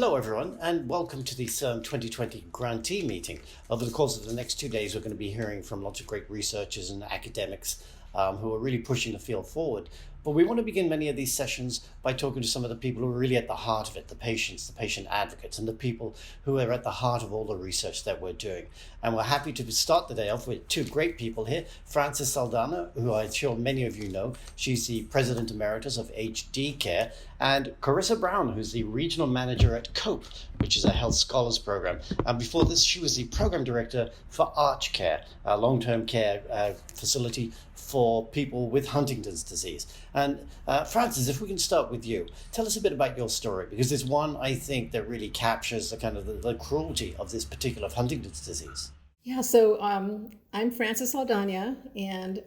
Hello everyone and welcome to this 2020 grantee meeting. Over the course of the next 2 days we're going to be hearing from lots of great researchers and academics who are really pushing the field forward. But we want to begin many of these sessions by talking to some of the people who are really at the heart of it, the patients, the patient advocates, and the people who are at the heart of all the research that we're doing. And we're happy to start the day off with two great people here. Frances Saldana, who I'm sure many of you know. She's the President Emeritus of HD Care. And Clarissa Brown, who's the Regional Manager at COPE, which is a health scholars program. And before this, she was the Program Director for Arch Care, a long-term care facility for people with Huntington's disease. And Frances, if we can start with you, tell us a bit about your story, because it's one I think that really captures the kind of the cruelty of this particular Huntington's disease. Yeah, so I'm Frances Saldana, and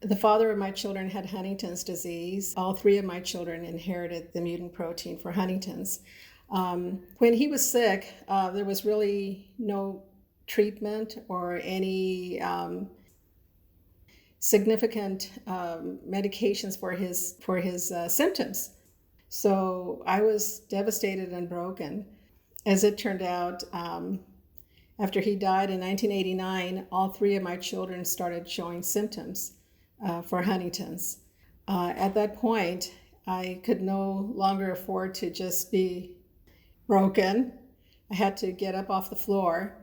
the father of my children had Huntington's disease. All three of my children inherited the mutant protein for Huntington's. When he was sick, there was really no treatment or any significant medications for his symptoms. So I was devastated and broken. As it turned out, after he died in 1989, all three of my children started showing symptoms for Huntington's. At that point, I could no longer afford to just be broken. I had to get up off the floor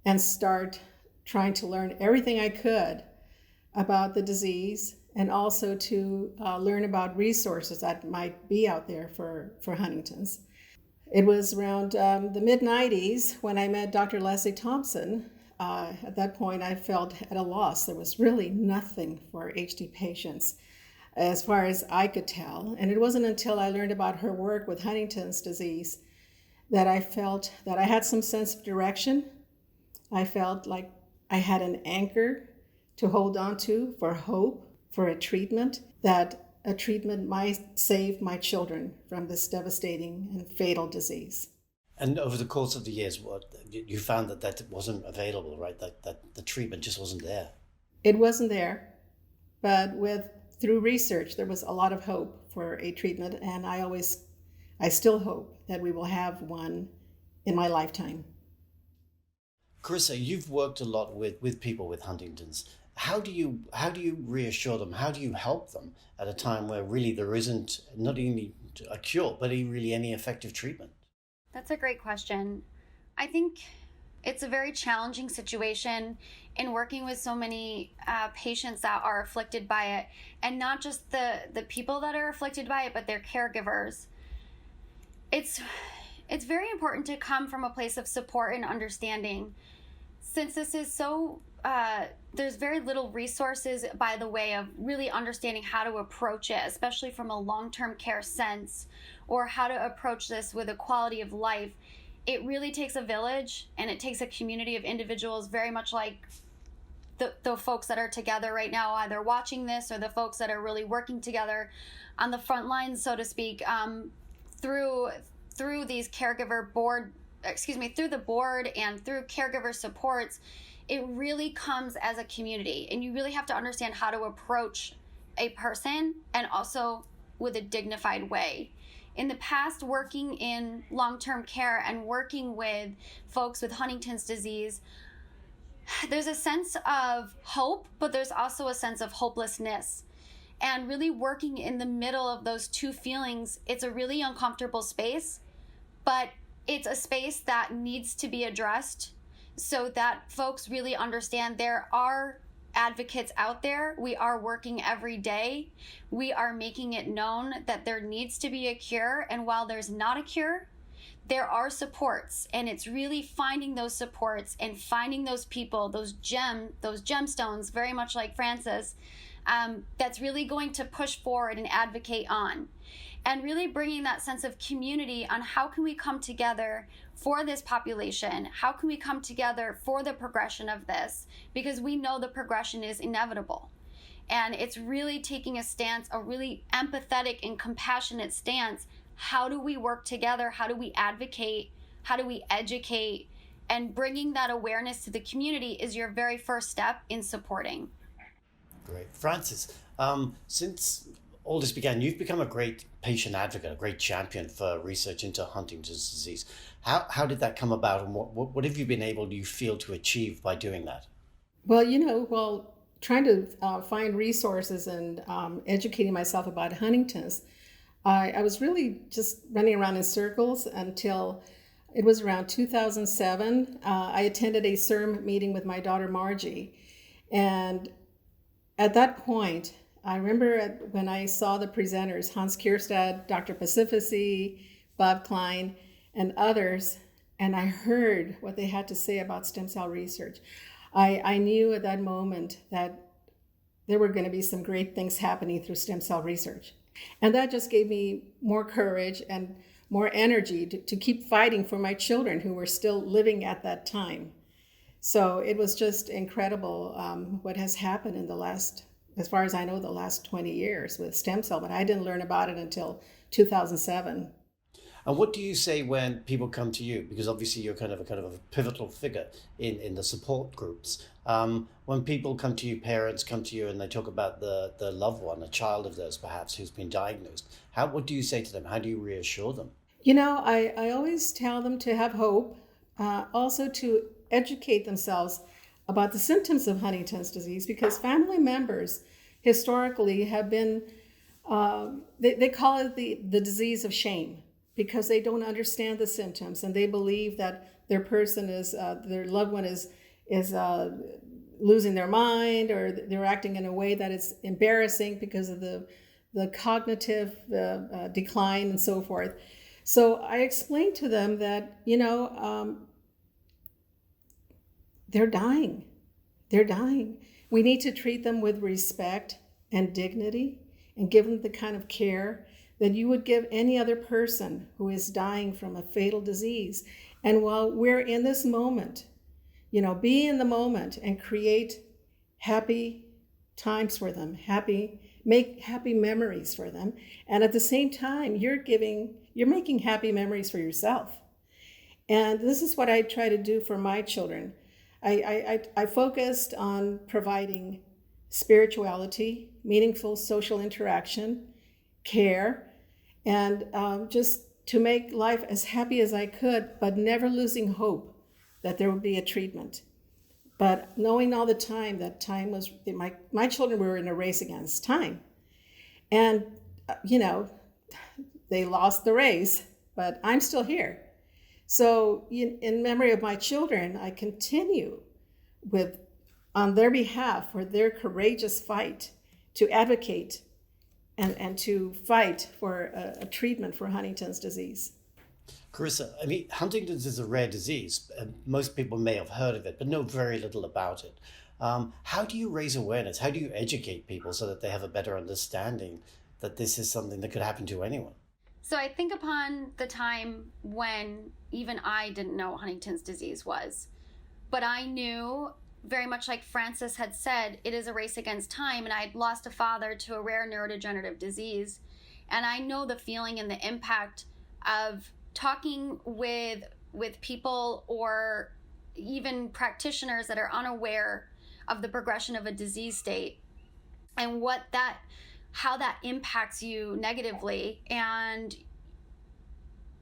and start trying to learn everything I could about the disease, and also to learn about resources that might be out there for Huntington's. It was around the mid-90s when I met Dr. Leslie Thompson. At that point, I felt at a loss. There was really nothing for HD patients, as far as I could tell. And it wasn't until I learned about her work with Huntington's disease that I felt that I had some sense of direction. I felt like I had an anchor to hold on to for hope, for a treatment, that a treatment might save my children from this devastating and fatal disease. And over the course of the years, you found that wasn't available, right? That the treatment just wasn't there. It wasn't there, but through research, there was a lot of hope for a treatment, and I still hope that we will have one in my lifetime. Clarissa, you've worked a lot with people with Huntington's. How do you reassure them? How do you help them at a time where really there isn't not only a cure, but really any effective treatment? That's a great question. I think it's a very challenging situation in working with so many patients that are afflicted by it, and not just the people that are afflicted by it, but their caregivers. It's very important to come from a place of support and understanding. Since this is so, there's very little resources by the way of really understanding how to approach it, especially from a long-term care sense, or how to approach this with a quality of life. It really takes a village, and it takes a community of individuals, very much like the folks that are together right now, either watching this or the folks that are really working together on the front lines, so to speak, through these caregiver board, through the board and through caregiver supports. It really comes as a community, and you really have to understand how to approach a person, and also with a dignified way. In the past, working in long-term care and working with folks with Huntington's disease, there's a sense of hope, but there's also a sense of hopelessness. And really working in the middle of those two feelings, it's a really uncomfortable space, but it's a space that needs to be addressed so that folks really understand there are advocates out there. We are working every day. We are making it known that there needs to be a cure. And while there's not a cure, there are supports. And it's really finding those supports and finding those people, those gemstones, very much like Frances, that's really going to push forward and advocate on. And really bringing that sense of community on how can we come together for this population? How can we come together for the progression of this? Because we know the progression is inevitable. And it's really taking a stance, a really empathetic and compassionate stance. How do we work together? How do we advocate? How do we educate? And bringing that awareness to the community is your very first step in supporting. Great. Frances, since all this began, you've become a great patient advocate, a great champion for research into Huntington's disease. How did that come about, and what have you been able, do you feel, to achieve by doing that? Well, trying to find resources and educating myself about Huntington's, I was really just running around in circles until it was around 2007. I attended a CERM meeting with my daughter Margie. And at that point, I remember when I saw the presenters, Hans Kierstad, Dr. Pacifici, Bob Klein, and others, and I heard what they had to say about stem cell research. I knew at that moment that there were going to be some great things happening through stem cell research. And that just gave me more courage and more energy to keep fighting for my children who were still living at that time. So it was just incredible what has happened in the last, as far as I know, the last 20 years with stem cell, but I didn't learn about it until 2007. And what do you say when people come to you? Because obviously you're kind of a pivotal figure in the support groups. When people come to you, parents come to you and they talk about the loved one, a child of theirs perhaps, who's been diagnosed, what do you say to them? How do you reassure them? I always tell them to have hope, also to educate themselves about the symptoms of Huntington's disease, because family members historically have been, they call it the disease of shame, because they don't understand the symptoms and they believe that their person is, their loved one is losing their mind, or they're acting in a way that is embarrassing because of the cognitive decline and so forth. So I explained to them that, they're dying. They're dying. We need to treat them with respect and dignity and give them the kind of care that you would give any other person who is dying from a fatal disease. And while we're in this moment, be in the moment and create happy times for them, make happy memories for them. And at the same time, you're making happy memories for yourself. And this is what I try to do for my children. I focused on providing spirituality, meaningful social interaction, care, and just to make life as happy as I could, but never losing hope that there would be a treatment. But knowing all the time that time was, my children were in a race against time. And, they lost the race, but I'm still here. So in memory of my children, I continue on their behalf for their courageous fight to advocate and to fight for a treatment for Huntington's disease. Clarissa, Huntington's is a rare disease. Most people may have heard of it, but know very little about it. How do you raise awareness? How do you educate people so that they have a better understanding that this is something that could happen to anyone? So I think upon the time when even I didn't know what Huntington's disease was, but I knew, very much like Francis had said, it is a race against time, and I had lost a father to a rare neurodegenerative disease. And I know the feeling and the impact of talking with people or even practitioners that are unaware of the progression of a disease state and how that impacts you negatively. And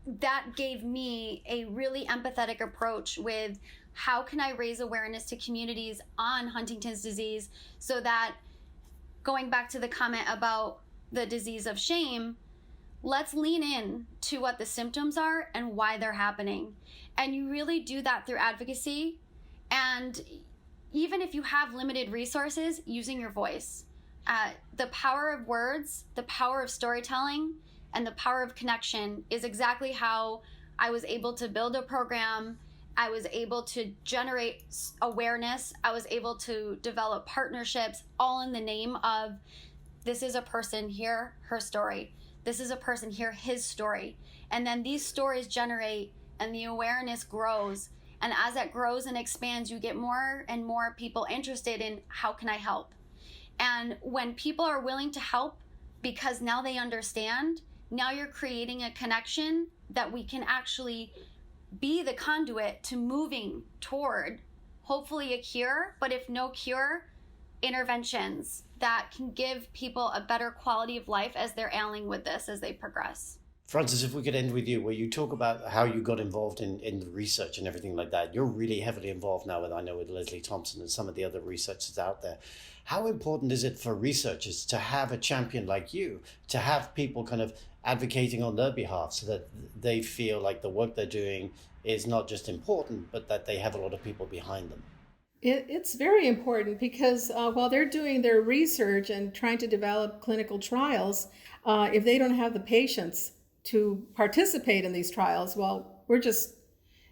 that gave me a really empathetic approach with how can I raise awareness to communities on Huntington's disease, so that, going back to the comment about the disease of shame, let's lean in to what the symptoms are and why they're happening. And you really do that through advocacy. And even if you have limited resources, using your voice. The power of words, the power of storytelling, and the power of connection is exactly how I was able to build a program. I was able to generate awareness. I was able to develop partnerships, all in the name of, this is a person, hear her story. This is a person, hear his story. And then these stories generate and the awareness grows. And as that grows and expands, you get more and more people interested in, how can I help? And when people are willing to help because now they understand, now you're creating a connection that we can actually be the conduit to moving toward hopefully a cure. But if no cure, interventions that can give people a better quality of life as they're ailing with this as they progress. Frances, if we could end with you, where you talk about how you got involved in the research and everything like that. You're really heavily involved now with Leslie Thompson and some of the other researchers out there. How important is it for researchers to have a champion like you, to have people kind of advocating on their behalf so that they feel like the work they're doing is not just important, but that they have a lot of people behind them? It's very important because while they're doing their research and trying to develop clinical trials, if they don't have the patients to participate in these trials, well, we're just,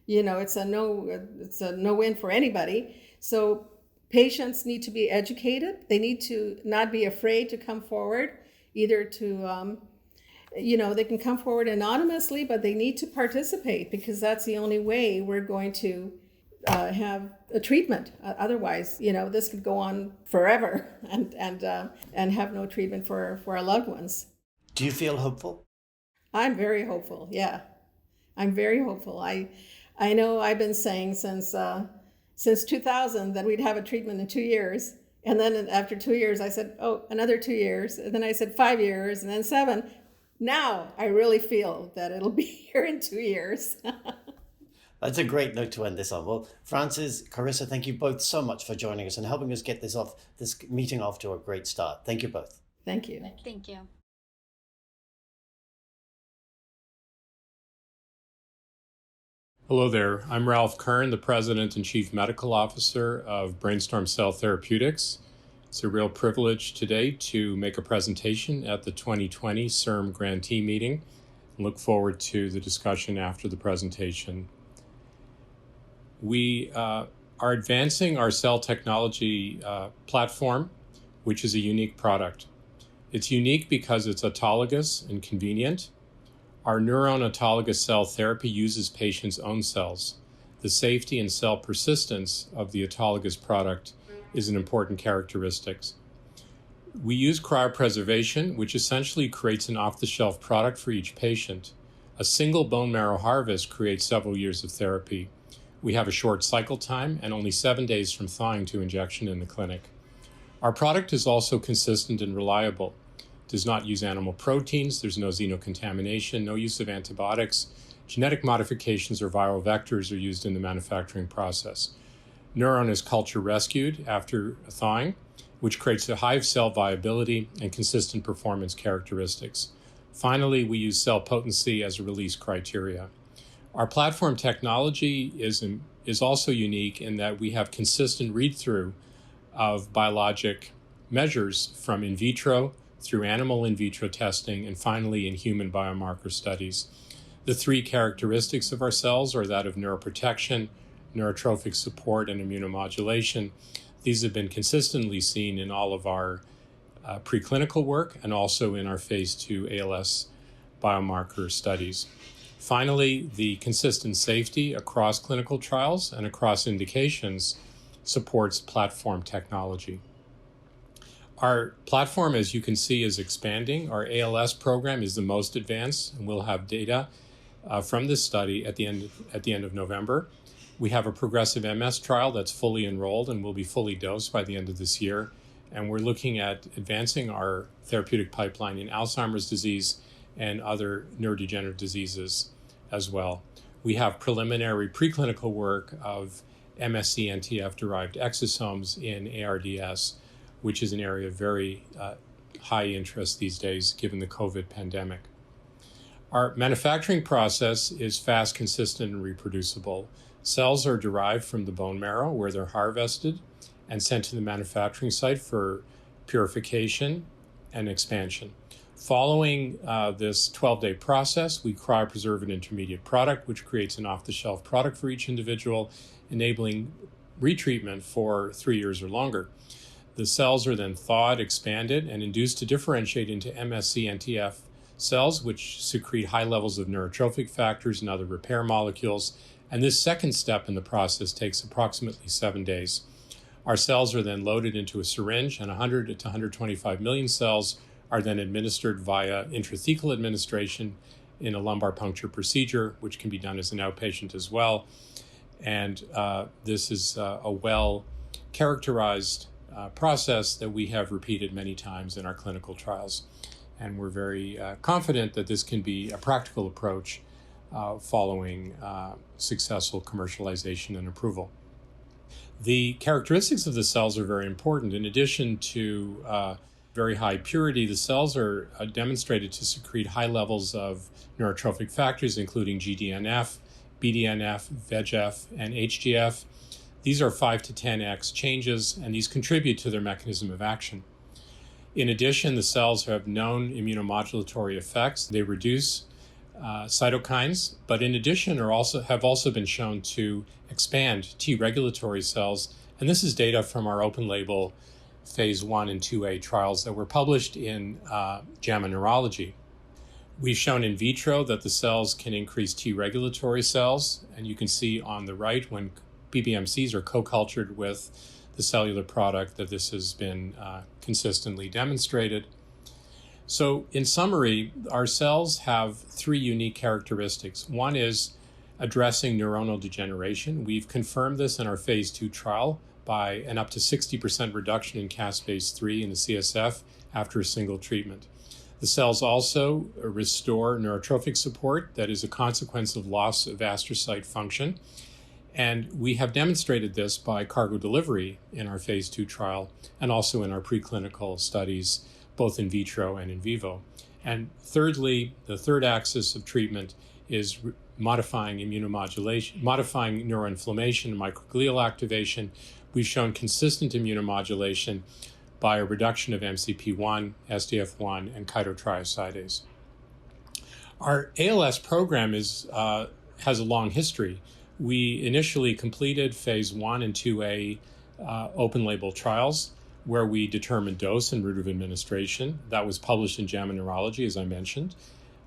it's a no-win for anybody. So patients need to be educated. They need to not be afraid to come forward, either to, they can come forward anonymously, but they need to participate because that's the only way we're going to have a treatment. Otherwise, this could go on forever and have no treatment for our loved ones. Do you feel hopeful? I'm very hopeful. Yeah, I'm very hopeful. I know I've been saying since 2000 that we'd have a treatment in 2 years. And then after 2 years, I said, oh, another 2 years. And then I said 5 years and then 7. Now I really feel that it'll be here in 2 years. That's a great note to end this on. Well, Frances, Clarissa, thank you both so much for joining us and helping us get this meeting off to a great start. Thank you both. Thank you. Thank you. Hello there. I'm Ralph Kern, the President and Chief Medical Officer of Brainstorm Cell Therapeutics. It's a real privilege today to make a presentation at the 2020 CIRM grantee meeting. I look forward to the discussion after the presentation. We are advancing our cell technology platform, which is a unique product. It's unique because it's autologous and convenient. Our NurOwn autologous cell therapy uses patients' own cells. The safety and cell persistence of the autologous product is an important characteristic. We use cryopreservation, which essentially creates an off-the-shelf product for each patient. A single bone marrow harvest creates several years of therapy. We have a short cycle time and only 7 days from thawing to injection in the clinic. Our product is also consistent and reliable. Does not use animal proteins, there's no xenocontamination, no use of antibiotics. Genetic modifications or viral vectors are used in the manufacturing process. NurOwn is culture rescued after thawing, which creates a high cell viability and consistent performance characteristics. Finally, we use cell potency as a release criteria. Our platform technology is also unique in that we have consistent read-through of biologic measures from in vitro through animal in vitro testing, and finally in human biomarker studies. The 3 characteristics of our cells are that of neuroprotection, neurotrophic support, and immunomodulation. These have been consistently seen in all of our preclinical work and also in our phase 2 ALS biomarker studies. Finally, the consistent safety across clinical trials and across indications supports platform technology. Our platform, as you can see, is expanding. Our ALS program is the most advanced, and we'll have data from this study at the end of November. We have a progressive MS trial that's fully enrolled and will be fully dosed by the end of this year. And we're looking at advancing our therapeutic pipeline in Alzheimer's disease and other neurodegenerative diseases as well. We have preliminary preclinical work of MSC-NTF derived exosomes in ARDS, which is an area of very high interest these days given the COVID pandemic. Our manufacturing process is fast, consistent, and reproducible. Cells are derived from the bone marrow where they're harvested and sent to the manufacturing site for purification and expansion. Following this 12-day process, we cryopreserve an intermediate product, which creates an off-the-shelf product for each individual, enabling retreatment for 3 years or longer. The cells are then thawed, expanded, and induced to differentiate into MSC-NTF cells, which secrete high levels of neurotrophic factors and other repair molecules. And this second step in the process takes approximately 7 days. Our cells are then loaded into a syringe, and 100 to 125 million cells are then administered via intrathecal administration in a lumbar puncture procedure, which can be done as an outpatient as well. And this is a well-characterized process that we have repeated many times in our clinical trials. And we're very confident that this can be a practical approach following successful commercialization and approval. The characteristics of the cells are very important. In addition to very high purity, the cells are demonstrated to secrete high levels of neurotrophic factors, including GDNF, BDNF, VEGF, and HGF. These are 5 to 10x changes, and these contribute to their mechanism of action. In addition, the cells have known immunomodulatory effects. They reduce cytokines, but in addition have also been shown to expand T regulatory cells. And this is data from our open label phase 1 and 2A trials that were published in JAMA Neurology. We've shown in vitro that the cells can increase T regulatory cells, and you can see on the right when PBMCs are co-cultured with the cellular product that this has been consistently demonstrated. So in summary, our cells have 3 unique characteristics. One is addressing neuronal degeneration. We've confirmed this in our phase 2 trial by an up to 60% reduction in caspase-3 in the CSF after a single treatment. The cells also restore neurotrophic support that is a consequence of loss of astrocyte function. And we have demonstrated this by cargo delivery in our phase 2 trial and also in our preclinical studies, both in vitro and in vivo. And thirdly, the third axis of treatment is modifying immunomodulation, modifying neuroinflammation and microglial activation. We've shown consistent immunomodulation by a reduction of MCP1, SDF1, and chitotriosidase. Our ALS program has a long history. We initially completed phase 1 and 2A open label trials where we determined dose and route of administration. That was published in JAMA Neurology, as I mentioned.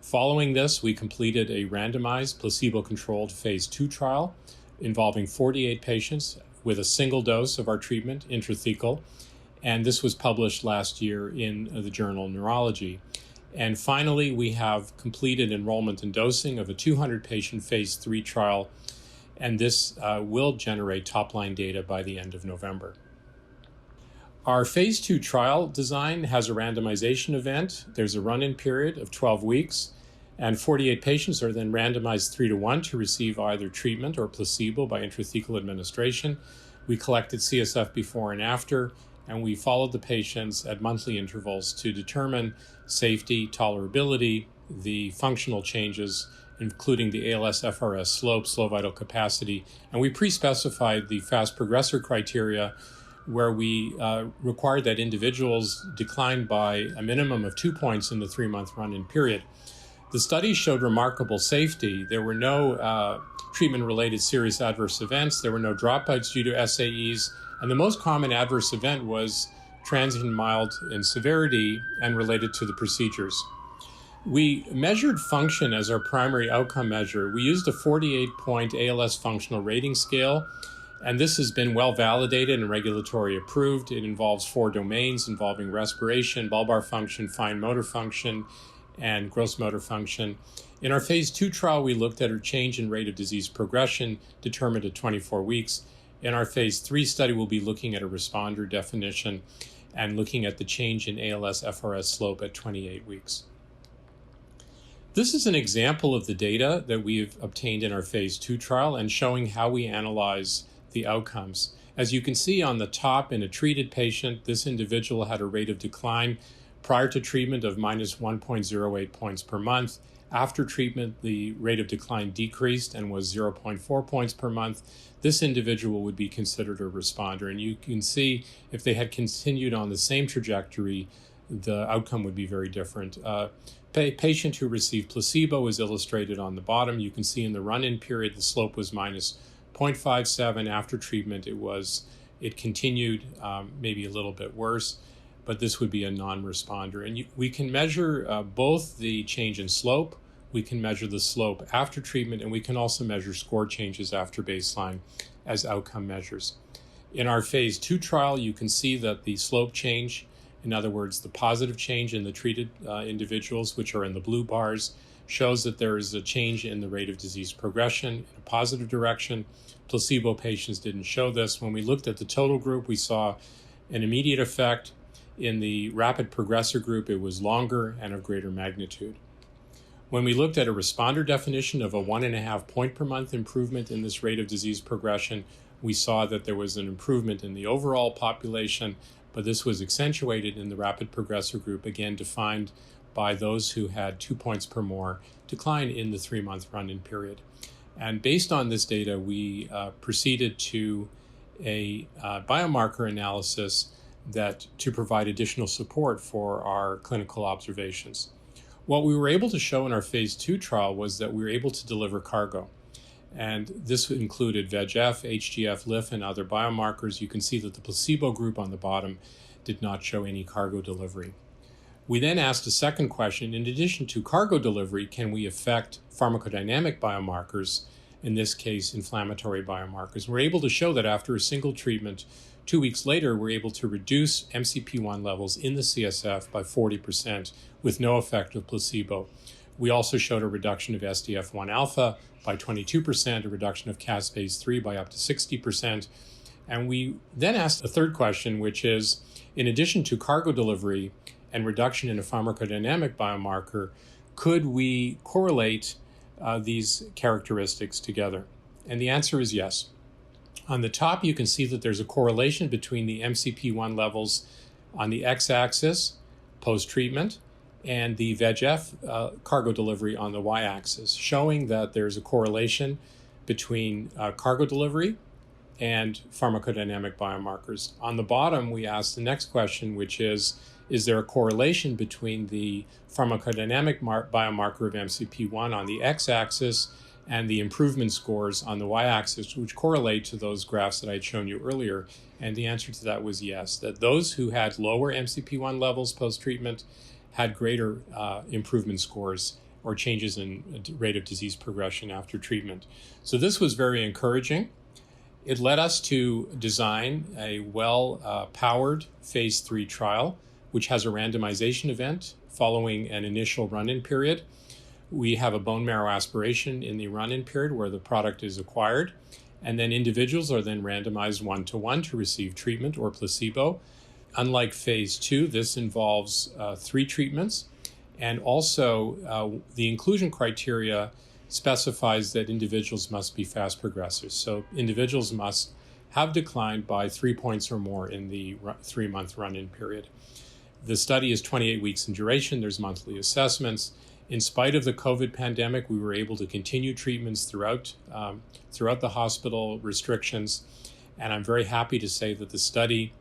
Following this, we completed a randomized placebo-controlled phase 2 trial involving 48 patients with a single dose of our treatment, intrathecal, and this was published last year in the journal Neurology. And finally, we have completed enrollment and dosing of a 200-patient phase 3 trial, and this will generate top-line data by the end of November. Our phase 2 trial design has a randomization event. There's a run-in period of 12 weeks, and 48 patients are then randomized 3-to-1 to receive either treatment or placebo by intrathecal administration. We collected CSF before and after, and we followed the patients at monthly intervals to determine safety, tolerability, the functional changes, including the ALS-FRS slope, slow vital capacity, and we pre-specified the fast progressor criteria where we required that individuals decline by a minimum of 2 points in the 3-month run-in period. The study showed remarkable safety. There were no treatment-related serious adverse events. There were no dropouts due to SAEs, and the most common adverse event was transient mild in severity and related to the procedures. We measured function as our primary outcome measure. We used a 48-point ALS functional rating scale, and this has been well validated and regulatory approved. It involves 4 domains involving respiration, bulbar function, fine motor function, and gross motor function. In our phase 2 trial, we looked at a change in rate of disease progression determined at 24 weeks. In our phase 3 study, we'll be looking at a responder definition and looking at the change in ALS-FRS slope at 28 weeks. This is an example of the data that we've obtained in our phase 2 trial and showing how we analyze the outcomes. As you can see on the top, in a treated patient, this individual had a rate of decline prior to treatment of minus 1.08 points per month. After treatment, the rate of decline decreased and was 0.4 points per month. This individual would be considered a responder. And you can see if they had continued on the same trajectory, the outcome would be very different. Patient who received placebo is illustrated on the bottom. You can see in the run-in period, the slope was minus 0.57. After treatment, it continued, maybe a little bit worse, but this would be a non-responder. And we can measure both the change in slope, we can measure the slope after treatment, and we can also measure score changes after baseline as outcome measures. In our phase 2 trial, you can see that the slope change, in other words, the positive change in the treated individuals, which are in the blue bars, shows that there is a change in the rate of disease progression in a positive direction. Placebo patients didn't show this. When we looked at the total group, we saw an immediate effect. In the rapid progressor group, it was longer and of greater magnitude. When we looked at a responder definition of a 1.5 point per month improvement in this rate of disease progression, we saw that there was an improvement in the overall population, but this was accentuated in the rapid progressor group, again defined by those who had 2 points per more decline in the 3-month run-in period. And based on this data, we proceeded to a biomarker analysis to provide additional support for our clinical observations. What we were able to show in our phase 2 trial was that we were able to deliver cargo. And this included VEGF, HGF, LIF, and other biomarkers. You can see that the placebo group on the bottom did not show any cargo delivery. We then asked a second question: in addition to cargo delivery, can we affect pharmacodynamic biomarkers, in this case, inflammatory biomarkers? We're able to show that after a single treatment, 2 weeks later, we're able to reduce MCP1 levels in the CSF by 40% with no effect of placebo. We also showed a reduction of SDF1 alpha by 22%, a reduction of caspase-3 by up to 60%. And we then asked a third question, which is, in addition to cargo delivery and reduction in a pharmacodynamic biomarker, could we correlate these characteristics together? And the answer is yes. On the top, you can see that there's a correlation between the MCP1 levels on the x-axis post-treatment and the VEGF cargo delivery on the y-axis, showing that there's a correlation between cargo delivery and pharmacodynamic biomarkers. On the bottom, we asked the next question, which is there a correlation between the pharmacodynamic biomarker of MCP1 on the x-axis and the improvement scores on the y-axis, which correlate to those graphs that I had shown you earlier? And the answer to that was yes, that those who had lower MCP1 levels post-treatment had greater improvement scores or changes in rate of disease progression after treatment. So this was very encouraging. It led us to design a well-powered phase 3 trial, which has a randomization event following an initial run-in period. We have a bone marrow aspiration in the run-in period where the product is acquired, and then individuals are then randomized 1-to-1 to receive treatment or placebo. Unlike phase 2, this involves 3 treatments, and also the inclusion criteria specifies that individuals must be fast progressors. So individuals must have declined by 3 points or more in the 3-month run-in period. The study is 28 weeks in duration. There's monthly assessments. In spite of the COVID pandemic, we were able to continue treatments throughout the hospital restrictions. And I'm very happy to say that the study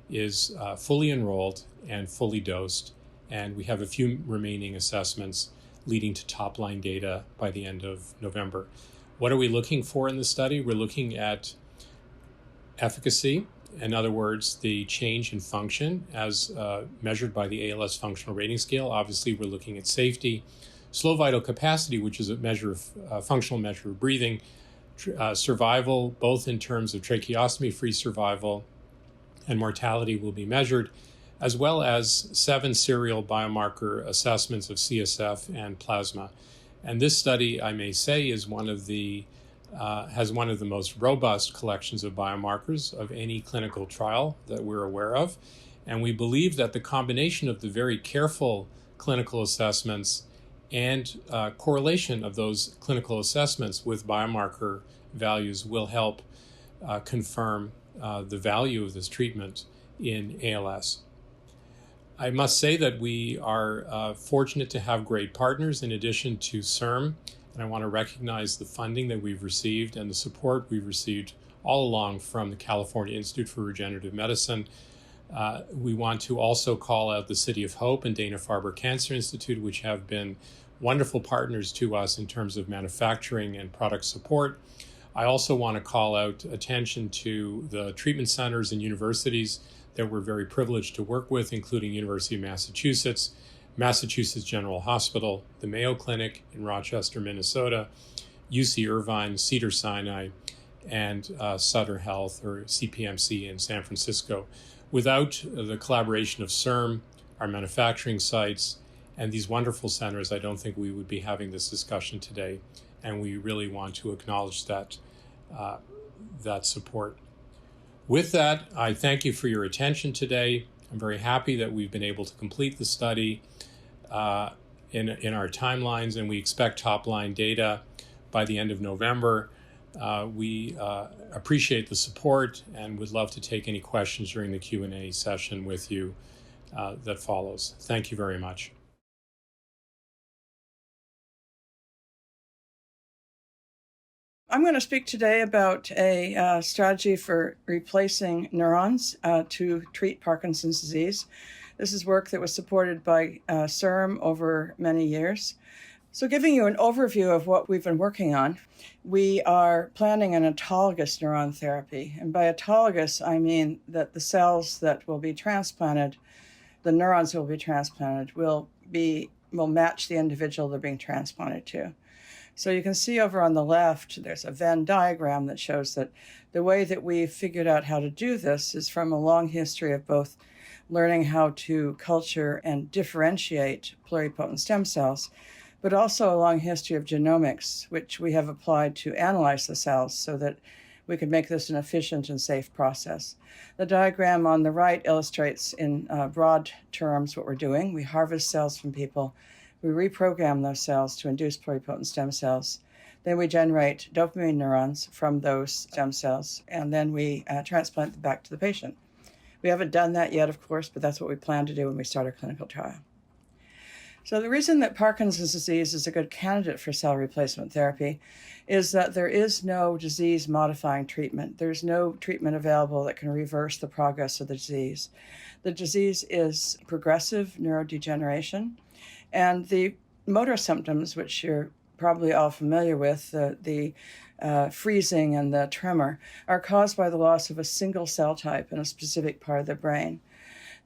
is fully enrolled and fully dosed. And we have a few remaining assessments leading to top-line data by the end of November. What are we looking for in the study? We're looking at efficacy. In other words, the change in function as measured by the ALS Functional Rating Scale. Obviously, we're looking at safety, slow vital capacity, which is a functional measure of breathing, survival, both in terms of tracheostomy-free survival and mortality will be measured, as well as 7 serial biomarker assessments of CSF and plasma. And this study, I may say, is has one of the most robust collections of biomarkers of any clinical trial that we're aware of. And we believe that the combination of the very careful clinical assessments and correlation of those clinical assessments with biomarker values will help confirm the value of this treatment in ALS. I must say that we are fortunate to have great partners in addition to CIRM, and I want to recognize the funding that we've received and the support we've received all along from the California Institute for Regenerative Medicine. We want to also call out the City of Hope and Dana-Farber Cancer Institute, which have been wonderful partners to us in terms of manufacturing and product support. I also want to call out attention to the treatment centers and universities that we're very privileged to work with, including University of Massachusetts, Massachusetts General Hospital, the Mayo Clinic in Rochester, Minnesota, UC Irvine, Cedars-Sinai, and Sutter Health, or CPMC, in San Francisco. Without the collaboration of CIRM, our manufacturing sites, and these wonderful centers, I don't think we would be having this discussion today, and we really want to acknowledge that support. With that, I thank you for your attention today. I'm very happy that we've been able to complete the study in our timelines, and we expect top-line data by the end of November. We appreciate the support and would love to take any questions during the Q&A session with you that follows. Thank you very much. I'm going to speak today about a strategy for replacing neurons to treat Parkinson's disease. This is work that was supported by CIRM over many years. So giving you an overview of what we've been working on, we are planning an autologous neuron therapy. And by autologous, I mean that the cells that will be transplanted, the neurons that will be transplanted, will match the individual they're being transplanted to. So you can see over on the left, there's a Venn diagram that shows that the way that we've figured out how to do this is from a long history of both learning how to culture and differentiate pluripotent stem cells, but also a long history of genomics, which we have applied to analyze the cells so that we could make this an efficient and safe process. The diagram on the right illustrates in broad terms what we're doing. We harvest cells from people. We reprogram those cells to induce pluripotent stem cells. Then we generate dopamine neurons from those stem cells, and then we transplant them back to the patient. We haven't done that yet, of course, but that's what we plan to do when we start our clinical trial. So the reason that Parkinson's disease is a good candidate for cell replacement therapy is that there is no disease-modifying treatment. There's no treatment available that can reverse the progress of the disease. The disease is progressive neurodegeneration, and the motor symptoms, which you're probably all familiar with, the freezing and the tremor, are caused by the loss of a single cell type in a specific part of the brain.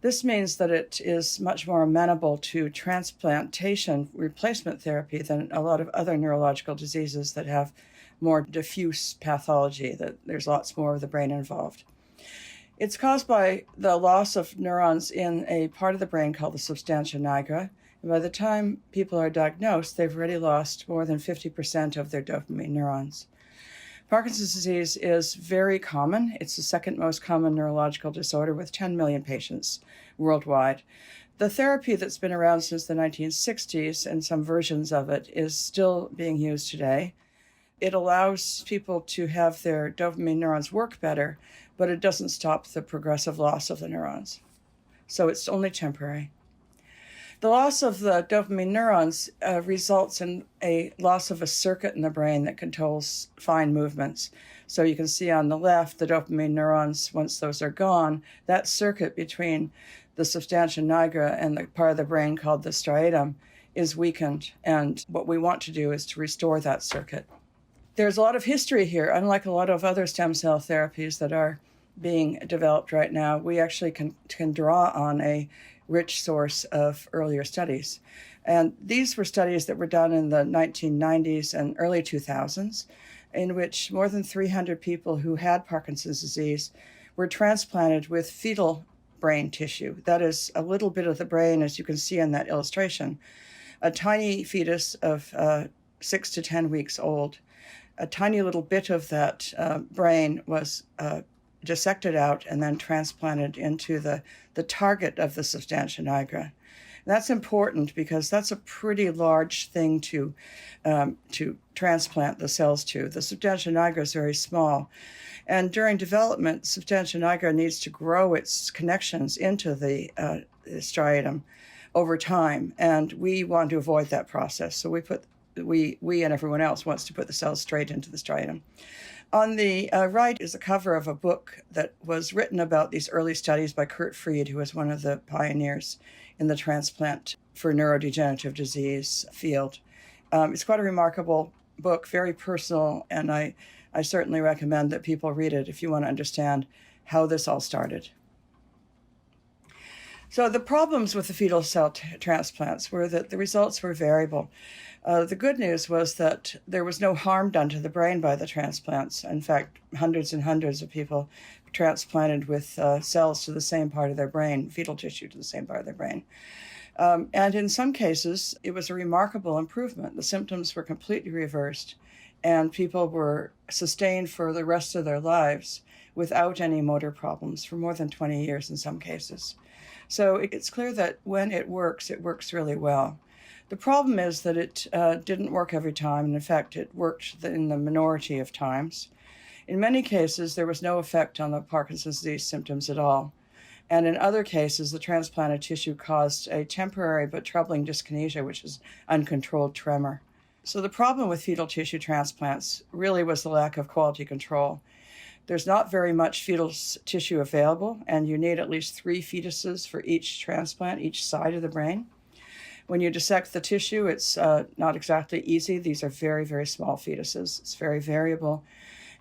This means that it is much more amenable to transplantation replacement therapy than a lot of other neurological diseases that have more diffuse pathology, that there's lots more of the brain involved. It's caused by the loss of neurons in a part of the brain called the substantia nigra. And by the time people are diagnosed, they've already lost more than 50% of their dopamine neurons. Parkinson's disease is very common. It's the second most common neurological disorder with 10 million patients worldwide. The therapy that's been around since the 1960s, and some versions of it, is still being used today. It allows people to have their dopamine neurons work better, but it doesn't stop the progressive loss of the neurons. So it's only temporary. The loss of the dopamine neurons results in a loss of a circuit in the brain that controls fine movements. So you can see on the left, the dopamine neurons, once those are gone, that circuit between the substantia nigra and the part of the brain called the striatum is weakened. And what we want to do is to restore that circuit. There's a lot of history here. Unlike a lot of other stem cell therapies that are being developed right now, we actually can draw on a rich source of earlier studies. And these were studies that were done in the 1990s and early 2000s, in which more than 300 people who had Parkinson's disease were transplanted with fetal brain tissue. That is a little bit of the brain, as you can see in that illustration. A tiny fetus of 6 to 10 weeks old. A tiny little bit of that brain was dissected out and then transplanted into the target of the substantia nigra. And that's important because that's a pretty large thing to transplant the cells to. The substantia nigra is very small. And during development, substantia nigra needs to grow its connections into the striatum over time. And we want to avoid that process. So we and everyone else wants to put the cells straight into the striatum. On the right is a cover of a book that was written about these early studies by Kurt Fried, who was one of the pioneers in the transplant for neurodegenerative disease field. It's quite a remarkable book, very personal, and I certainly recommend that people read it if you want to understand how this all started. So the problems with the fetal cell transplants were that the results were variable. The good news was that there was no harm done to the brain by the transplants. In fact, hundreds and hundreds of people transplanted with cells to the same part of their brain, fetal tissue to the same part of their brain. And in some cases, it was a remarkable improvement. The symptoms were completely reversed, and people were sustained for the rest of their lives without any motor problems for more than 20 years in some cases. So it's clear that when it works really well. The problem is that it didn't work every time, and in fact, it worked in the minority of times. In many cases, there was no effect on the Parkinson's disease symptoms at all. And in other cases, the transplanted tissue caused a temporary but troubling dyskinesia, which is uncontrolled tremor. So the problem with fetal tissue transplants really was the lack of quality control. There's not very much fetal tissue available, and you need at least 3 fetuses for each transplant, each side of the brain. When you dissect the tissue, it's not exactly easy. These are very, very small fetuses. It's very variable.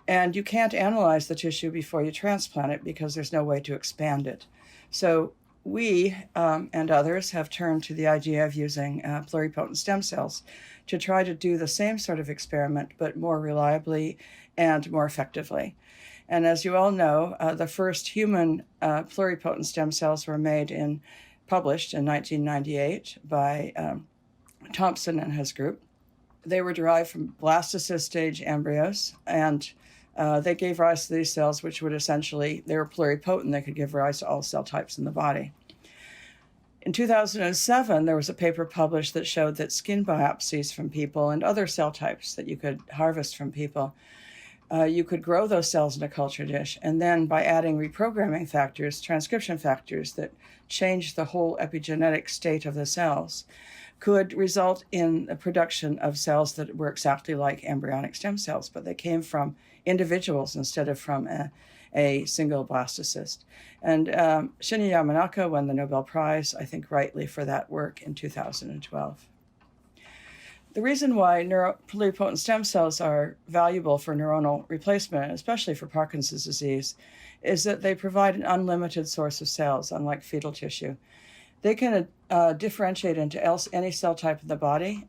And you can't analyze the tissue before you transplant it because there's no way to expand it. So we and others have turned to the idea of using pluripotent stem cells to try to do the same sort of experiment, but more reliably and more effectively. And as you all know, the first human pluripotent stem cells were published in 1998 by Thompson and his group. They were derived from blastocyst stage embryos, and they gave rise to these cells, which would essentially, they were pluripotent. They could give rise to all cell types in the body. In 2007, there was a paper published that showed that skin biopsies from people and other cell types that you could harvest from people, you could grow those cells in a culture dish, and then by adding reprogramming factors, transcription factors that change the whole epigenetic state of the cells, could result in the production of cells that were exactly like embryonic stem cells, but they came from individuals instead of from a single blastocyst. And Shinya Yamanaka won the Nobel Prize, I think rightly, for that work in 2012. The reason why pluripotent stem cells are valuable for neuronal replacement, especially for Parkinson's disease, is that they provide an unlimited source of cells, unlike fetal tissue. They can differentiate into any cell type in the body.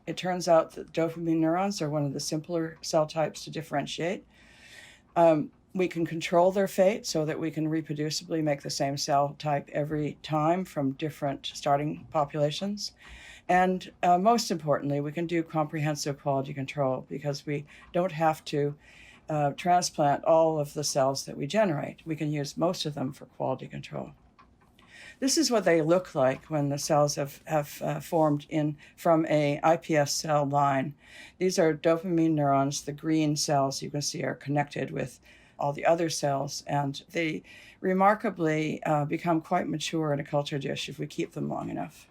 It turns out that dopamine neurons are one of the simpler cell types to differentiate. We can control their fate so that we can reproducibly make the same cell type every time from different starting populations. And most importantly, we can do comprehensive quality control because we don't have to transplant all of the cells that we generate. We can use most of them for quality control. This is what they look like when the cells have formed from a iPS cell line. These are dopamine neurons. The green cells you can see are connected with all the other cells, and they remarkably become quite mature in a culture dish if we keep them long enough.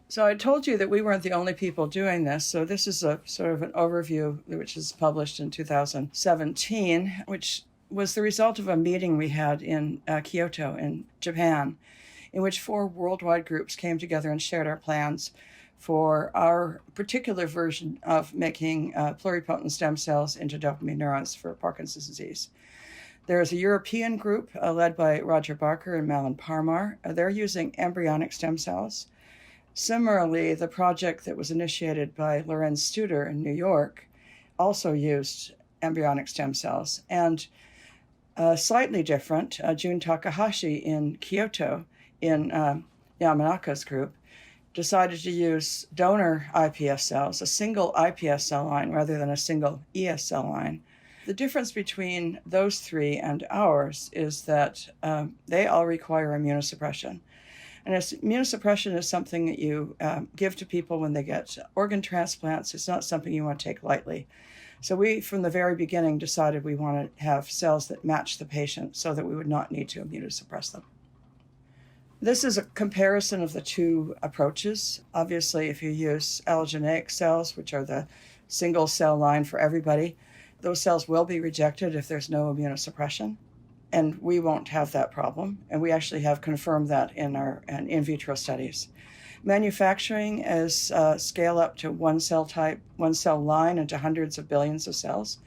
So I told you that we weren't the only people doing this, so this is a sort of an overview which is published in 2017, which was the result of a meeting we had in Kyoto in Japan, in which 4 worldwide groups came together and shared our plans for our particular version of making pluripotent stem cells into dopamine neurons for Parkinson's disease. There is a European group led by Roger Barker and Malin Parmar. They're using embryonic stem cells. Similarly, the project that was initiated by Lorenz Studer in New York also used embryonic stem cells. And slightly different, Jun Takahashi in Kyoto, in Yamanaka's group, decided to use donor iPS cells, a single iPS cell line rather than a single ES cell line. The difference between those 3 and ours is that they all require immunosuppression. And immunosuppression is something that you give to people when they get organ transplants. It's not something you want to take lightly. So we, from the very beginning, decided we want to have cells that match the patient so that we would not need to immunosuppress them. This is a comparison of the 2 approaches. Obviously, if you use allogeneic cells, which are the single cell line for everybody, those cells will be rejected if there's no immunosuppression. And we won't have that problem. And we actually have confirmed that in our in vitro studies. Manufacturing is scale up to 1 cell type, 1 cell line into hundreds of billions of cells.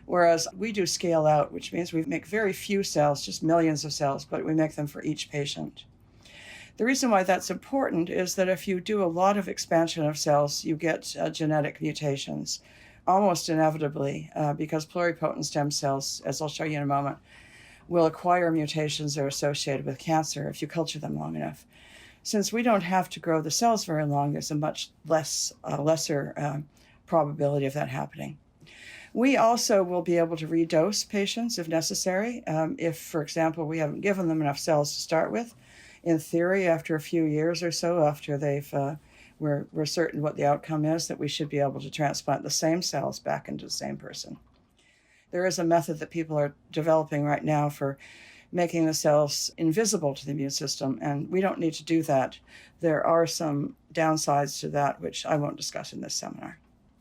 Whereas we do scale out, which means we make very few cells, just millions of cells, but we make them for each patient. The reason why that's important is that if you do a lot of expansion of cells, you get genetic mutations, almost inevitably, because pluripotent stem cells, as I'll show you in a moment, will acquire mutations that are associated with cancer if you culture them long enough. Since we don't have to grow the cells very long, there's a much lesser probability of that happening. We also will be able to redose patients if necessary. If, for example, we haven't given them enough cells to start with, in theory, after a few years or so, after we're certain what the outcome is, that we should be able to transplant the same cells back into the same person. There is a method that people are developing right now for making the cells invisible to the immune system, and we don't need to do that. There are some downsides to that, which I won't discuss in this seminar.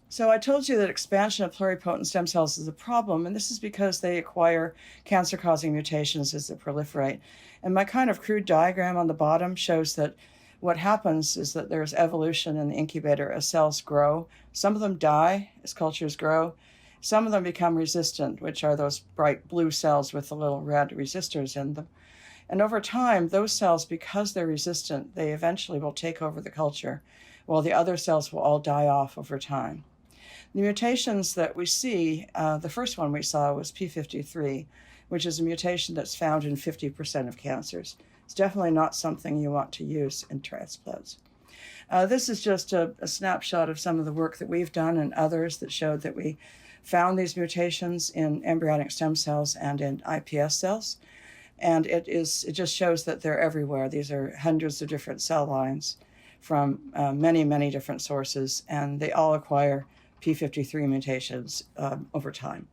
So I told you that expansion of pluripotent stem cells is a problem, and this is because they acquire cancer-causing mutations as they proliferate. And my kind of crude diagram on the bottom shows that what happens is that there's evolution in the incubator as cells grow. Some of them die as cultures grow. Some of them become resistant, which are those bright blue cells with the little red resistors in them. And over time, those cells, because they're resistant, they eventually will take over the culture, while the other cells will all die off over time. The mutations that we see, the first one we saw was P53, which is a mutation that's found in 50% of cancers. It's definitely not something you want to use in transplants. This is just a snapshot of some of the work that we've done and others that showed that we found these mutations in embryonic stem cells and in iPS cells. And it just shows that they're everywhere. These are hundreds of different cell lines from many, many different sources, and they all acquire P53 mutations over time.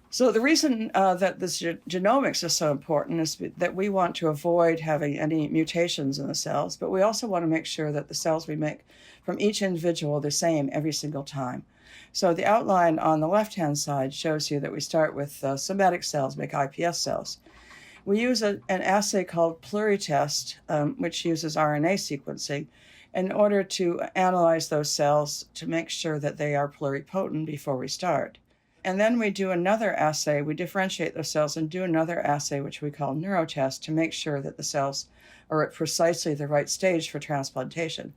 So the reason that this genomics is so important is that we want to avoid having any mutations in the cells, but we also want to make sure that the cells we make from each individual are the same every single time. So the outline on the left-hand side shows you that we start with somatic cells, make iPS cells. We use an assay called pluritest, which uses RNA sequencing, in order to analyze those cells to make sure that they are pluripotent before we start. And then we do another assay, we differentiate those cells and do another assay, which we call neurotest, to make sure that the cells are at precisely the right stage for transplantation.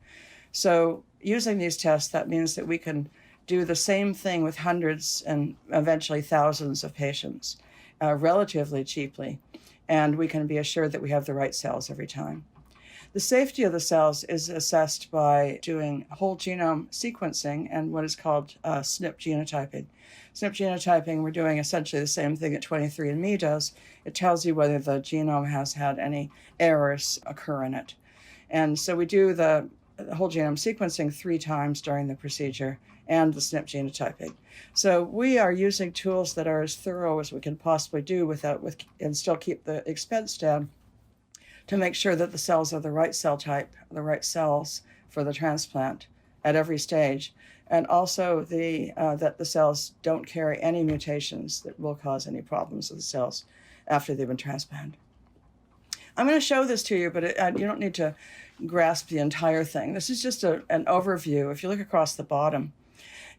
So using these tests, that means that we can do the same thing with hundreds and eventually thousands of patients relatively cheaply, and we can be assured that we have the right cells every time. The safety of the cells is assessed by doing whole genome sequencing and what is called SNP genotyping. SNP genotyping, we're doing essentially the same thing that 23andMe does. It tells you whether the genome has had any errors occur in it. And so we do the whole genome sequencing 3 times during the procedure and the SNP genotyping. So we are using tools that are as thorough as we can possibly do and still keep the expense down, to make sure that the cells are the right cell type, the right cells for the transplant at every stage, and also that the cells don't carry any mutations that will cause any problems with the cells after they've been transplanted. I'm going to show this to you, but you don't need to grasp the entire thing. This is just an overview. If you look across the bottom,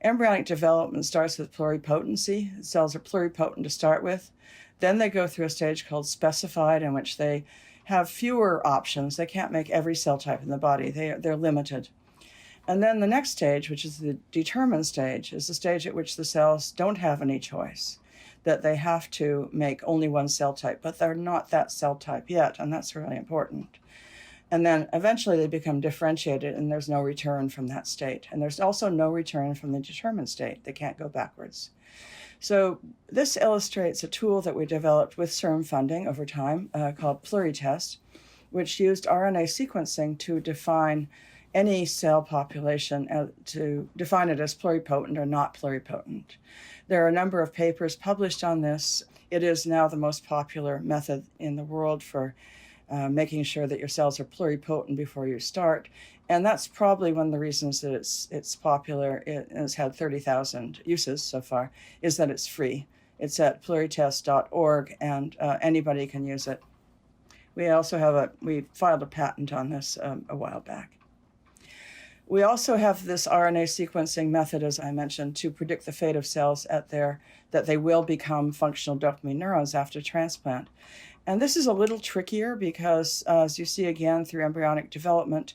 embryonic development starts with pluripotency. The cells are pluripotent to start with. Then they go through a stage called specified, in which they have fewer options. They can't make every cell type in the body. They're limited. And then the next stage, which is the determined stage, is the stage at which the cells don't have any choice, that they have to make only one cell type, but they're not that cell type yet, and that's really important. And then eventually they become differentiated, and there's no return from that state. And there's also no return from the determined state. They can't go backwards. So this illustrates a tool that we developed with CIRM funding over time called pluritest, which used RNA sequencing to define any cell population, to define it as pluripotent or not pluripotent. There are a number of papers published on this. It is now the most popular method in the world for making sure that your cells are pluripotent before you start. And that's probably one of the reasons that it's popular. It has had 30,000 uses so far, is that it's free. It's at pluritest.org, and anybody can use it. We also we filed a patent on this a while back. We also have this RNA sequencing method, as I mentioned, to predict the fate of cells that they will become functional dopamine neurons after transplant. And this is a little trickier because, as you see again through embryonic development,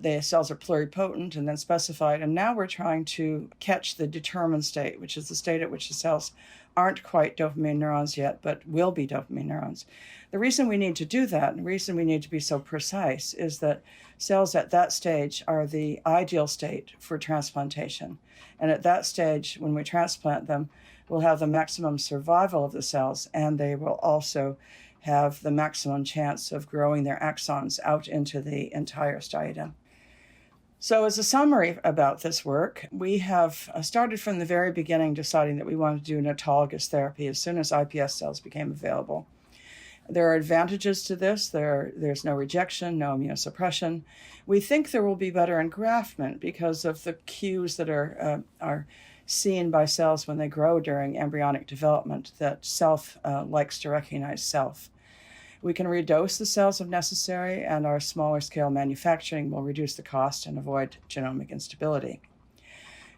the cells are pluripotent and then specified. And now we're trying to catch the determined state, which is the state at which the cells aren't quite dopamine neurons yet, but will be dopamine neurons. The reason we need to do that, and the reason we need to be so precise, is that cells at that stage are the ideal state for transplantation. And at that stage, when we transplant them, we'll have the maximum survival of the cells, and they will also have the maximum chance of growing their axons out into the entire striatum. So as a summary about this work, we have started from the very beginning deciding that we wanted to do an autologous therapy as soon as iPS cells became available. There are advantages to this. There's no rejection, no immunosuppression. We think there will be better engraftment because of the cues that are seen by cells when they grow during embryonic development, that self likes to recognize self. We can redose the cells if necessary, and our smaller scale manufacturing will reduce the cost and avoid genomic instability.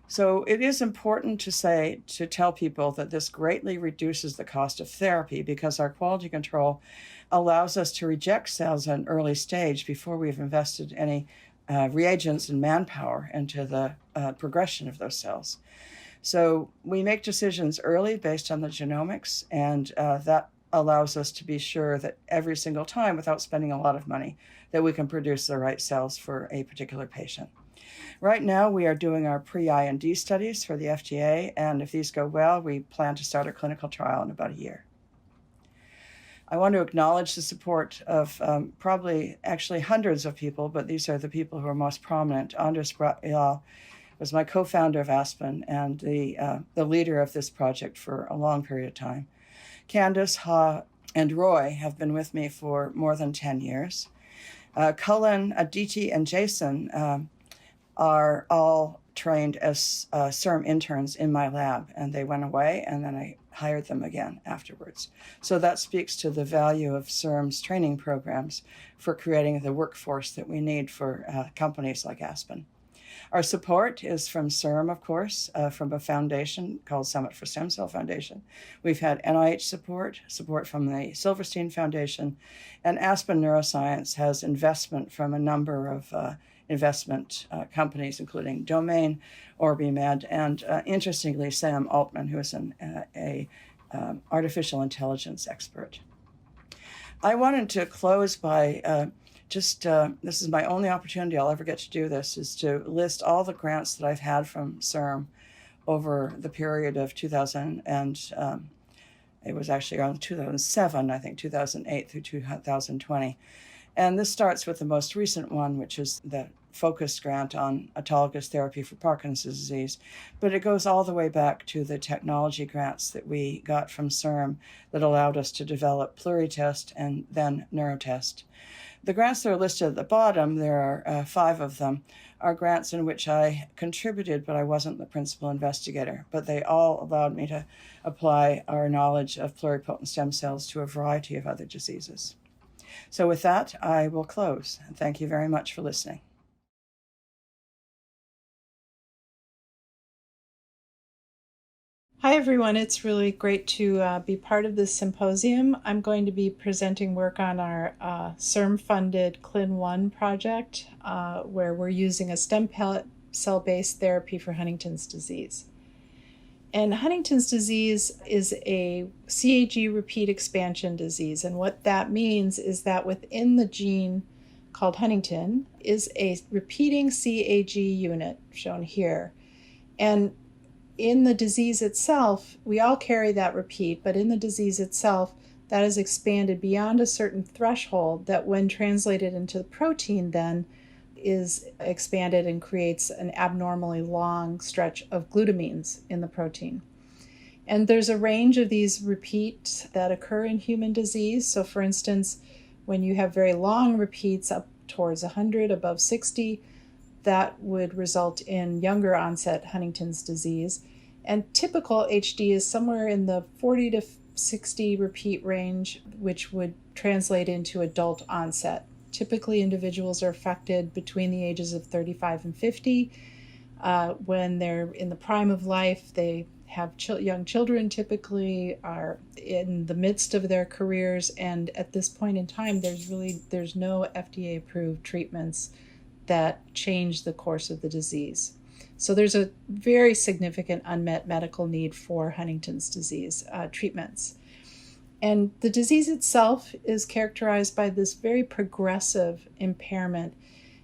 So it is important to tell people that this greatly reduces the cost of therapy because our quality control allows us to reject cells at an early stage before we've invested any reagents and manpower into the progression of those cells. So we make decisions early based on the genomics, and that allows us to be sure that every single time, without spending a lot of money, that we can produce the right cells for a particular patient. Right now, we are doing our pre-IND studies for the FDA, and if these go well, we plan to start a clinical trial in about a year. I want to acknowledge the support of probably actually hundreds of people, but these are the people who are most prominent. Anders was my co-founder of Aspen and the leader of this project for a long period of time. Candace, Ha, and Roy have been with me for more than 10 years. Cullen, Aditi, and Jason are all trained as CERM interns in my lab, and they went away, and then I hired them again afterwards. So that speaks to the value of CERM's training programs for creating the workforce that we need for companies like Aspen. Our support is from CERM, of course, from a foundation called Summit for Stem Cell Foundation. We've had NIH support from the Silverstein Foundation, and Aspen Neuroscience has investment from a number of investment companies, including Domain, OrbiMed, and interestingly, Sam Altman, who is an artificial intelligence expert. I wanted to close by this is my only opportunity I'll ever get to do this, is to list all the grants that I've had from CERM over the period of 2000 and it was actually around 2007, I think 2008 through 2020. And this starts with the most recent one, which is the focused grant on autologous therapy for Parkinson's disease. But it goes all the way back to the technology grants that we got from CERM that allowed us to develop Pluritest and then Neurotest. The grants that are listed at the bottom, there are 5 of them, are grants in which I contributed, but I wasn't the principal investigator. But they all allowed me to apply our knowledge of pluripotent stem cells to a variety of other diseases. So with that, I will close. Thank you very much for listening. Hi, everyone. It's really great to be part of this symposium. I'm going to be presenting work on our CERM-funded CLIN1 project, where we're using a stem cell-based therapy for Huntington's disease. And Huntington's disease is a CAG repeat expansion disease. And what that means is that within the gene called Huntington is a repeating CAG unit, shown here. And in the disease itself, we all carry that repeat, but in the disease itself, that is expanded beyond a certain threshold that when translated into the protein then is expanded and creates an abnormally long stretch of glutamines in the protein. And there's a range of these repeats that occur in human disease. So for instance, when you have very long repeats up towards 100, above 60, that would result in younger onset Huntington's disease. And typical HD is somewhere in the 40 to 60 repeat range, which would translate into adult onset. Typically, individuals are affected between the ages of 35 and 50. When they're in the prime of life, they have young children, typically are in the midst of their careers. And at this point in time, there's no FDA-approved treatments that change the course of the disease. So there's a very significant unmet medical need for Huntington's disease treatments. And the disease itself is characterized by this very progressive impairment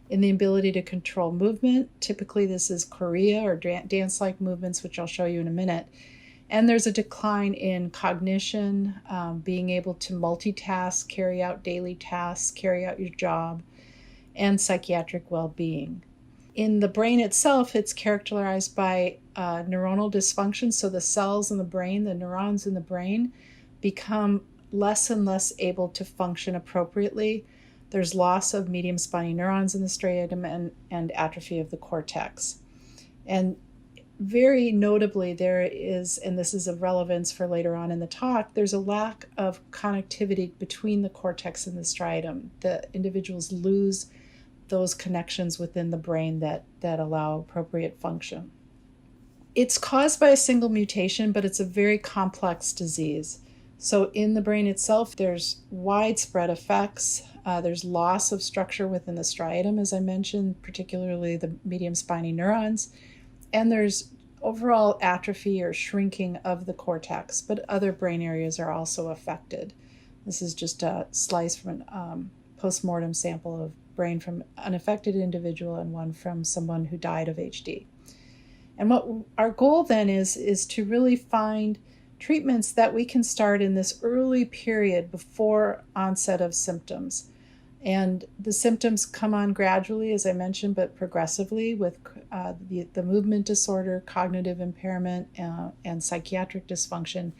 in the ability to control movement. Typically, this is chorea or dance-like movements, which I'll show you in a minute. And there's a decline in cognition, being able to multitask, carry out daily tasks, carry out your job, and psychiatric well-being. In the brain itself, it's characterized by neuronal dysfunction. So the cells in the brain, the neurons in the brain, become less and less able to function appropriately. There's loss of medium spiny neurons in the striatum and atrophy of the cortex. And very notably, there is, and this is of relevance for later on in the talk, there's a lack of connectivity between the cortex and the striatum. The individuals lose those connections within the brain that allow appropriate function. It's caused by a single mutation, but it's a very complex disease. So in the brain itself, there's widespread effects. There's loss of structure within the striatum, as I mentioned, particularly the medium spiny neurons. And there's overall atrophy or shrinking of the cortex, but other brain areas are also affected. This is just a slice from a postmortem sample of brain from an unaffected individual and one from someone who died of HD. And what our goal then is to really find treatments that we can start in this early period before onset of symptoms. And the symptoms come on gradually, as I mentioned, but progressively with the movement disorder, cognitive impairment, and psychiatric dysfunction.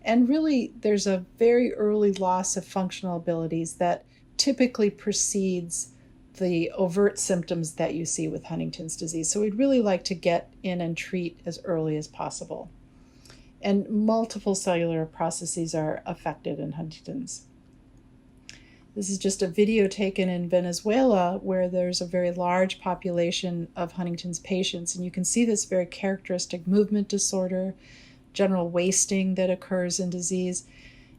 And really, there's a very early loss of functional abilities that typically precedes the overt symptoms that you see with Huntington's disease. So we'd really like to get in and treat as early as possible. And multiple cellular processes are affected in Huntington's. This is just a video taken in Venezuela where there's a very large population of Huntington's patients. And you can see this very characteristic movement disorder, general wasting that occurs in disease.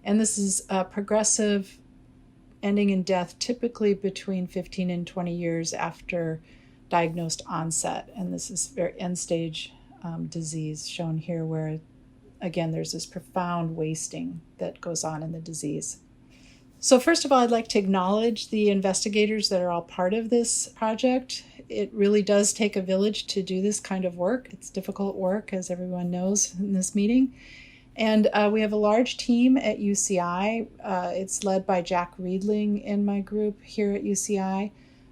And this is progressive, ending in death typically between 15 and 20 years after diagnosed onset. And this is very end-stage disease shown here where, again, there's this profound wasting that goes on in the disease. So first of all, I'd like to acknowledge the investigators that are all part of this project. It really does take a village to do this kind of work. It's difficult work, as everyone knows in this meeting. And we have a large team at UCI. It's led by Jack Riedling in my group here at UCI.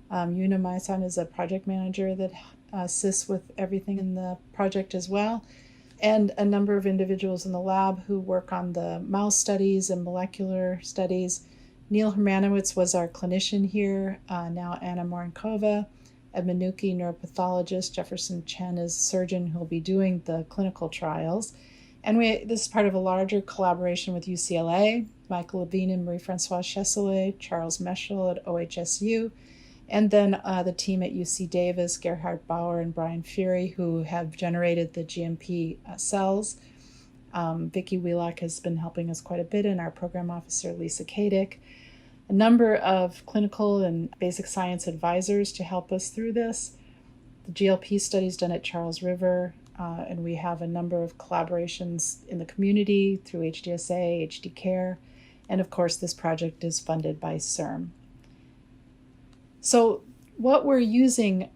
Yuna Maisan is a project manager that assists with everything in the project as well. And a number of individuals in the lab who work on the mouse studies and molecular studies. Neil Hermanowitz was our clinician here, now Anna Morenkova, Ed Manuki, neuropathologist, Jefferson Chen is surgeon who will be doing the clinical trials. And this is part of a larger collaboration with UCLA, Michael Levine and Marie-Françoise Chesselet, Charles Meschel at OHSU, and then the team at UC Davis, Gerhard Bauer and Brian Fury, who have generated the GMP cells. Vicki Wheelock has been helping us quite a bit, and our program officer, Lisa Kadick. A number of clinical and basic science advisors to help us through this. The GLP studies done at Charles River, and we have a number of collaborations in the community through HDSA, HD Care, and of course this project is funded by CIRM. So what we're using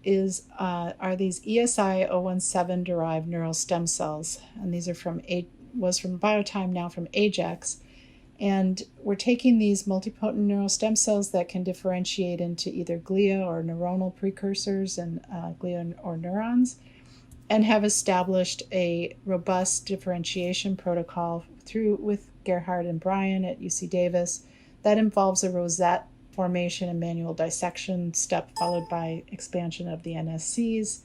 are these ESI-017 derived neural stem cells, and these are was from Biotime, now from Ajax. And we're taking these multipotent neural stem cells that can differentiate into either glia or neuronal precursors and glia or neurons, and have established a robust differentiation protocol with Gerhard and Brian at UC Davis that involves a rosette formation and manual dissection step followed by expansion of the NSCs.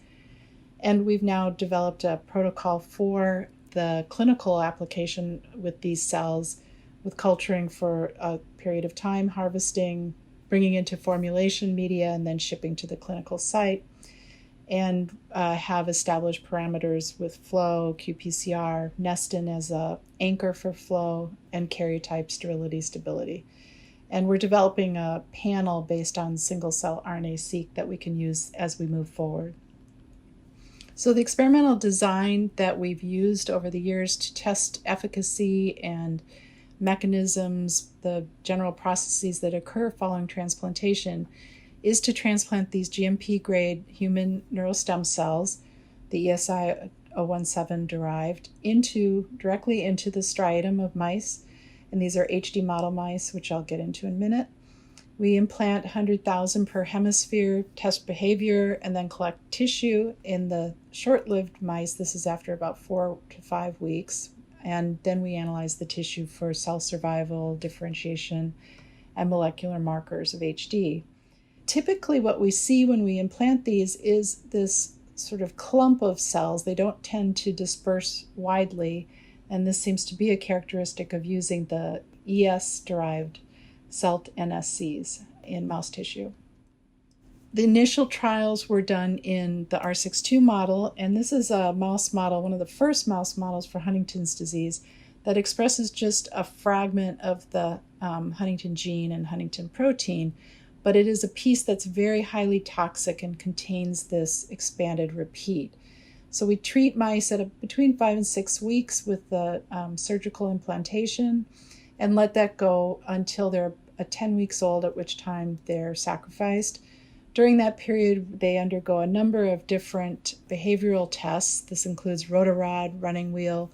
And we've now developed a protocol for the clinical application with these cells, with culturing for a period of time, harvesting, bringing into formulation media, and then shipping to the clinical site, and have established parameters with flow, qPCR, Nestin as an anchor for flow, and karyotype sterility stability. And we're developing a panel based on single-cell RNA-seq that we can use as we move forward. So the experimental design that we've used over the years to test efficacy and mechanisms, the general processes that occur following transplantation, is to transplant these GMP-grade human neural stem cells, the ESI 017 derived, directly into the striatum of mice. And these are HD model mice, which I'll get into in a minute. We implant 100,000 per hemisphere, test behavior, and then collect tissue in the short-lived mice. This is after about 4 to 5 weeks. And then we analyze the tissue for cell survival, differentiation, and molecular markers of HD. Typically, what we see when we implant these is this sort of clump of cells. They don't tend to disperse widely, and this seems to be a characteristic of using the ES-derived CELT NSCs in mouse tissue. The initial trials were done in the R62 model, and this is a mouse model, one of the first mouse models for Huntington's disease, that expresses just a fragment of the Huntington gene and Huntington protein, but it is a piece that's very highly toxic and contains this expanded repeat. So we treat mice at between 5 and 6 weeks with the surgical implantation and let that go until they're 10 weeks old, at which time they're sacrificed. During that period, they undergo a number of different behavioral tests. This includes rotarod, running wheel,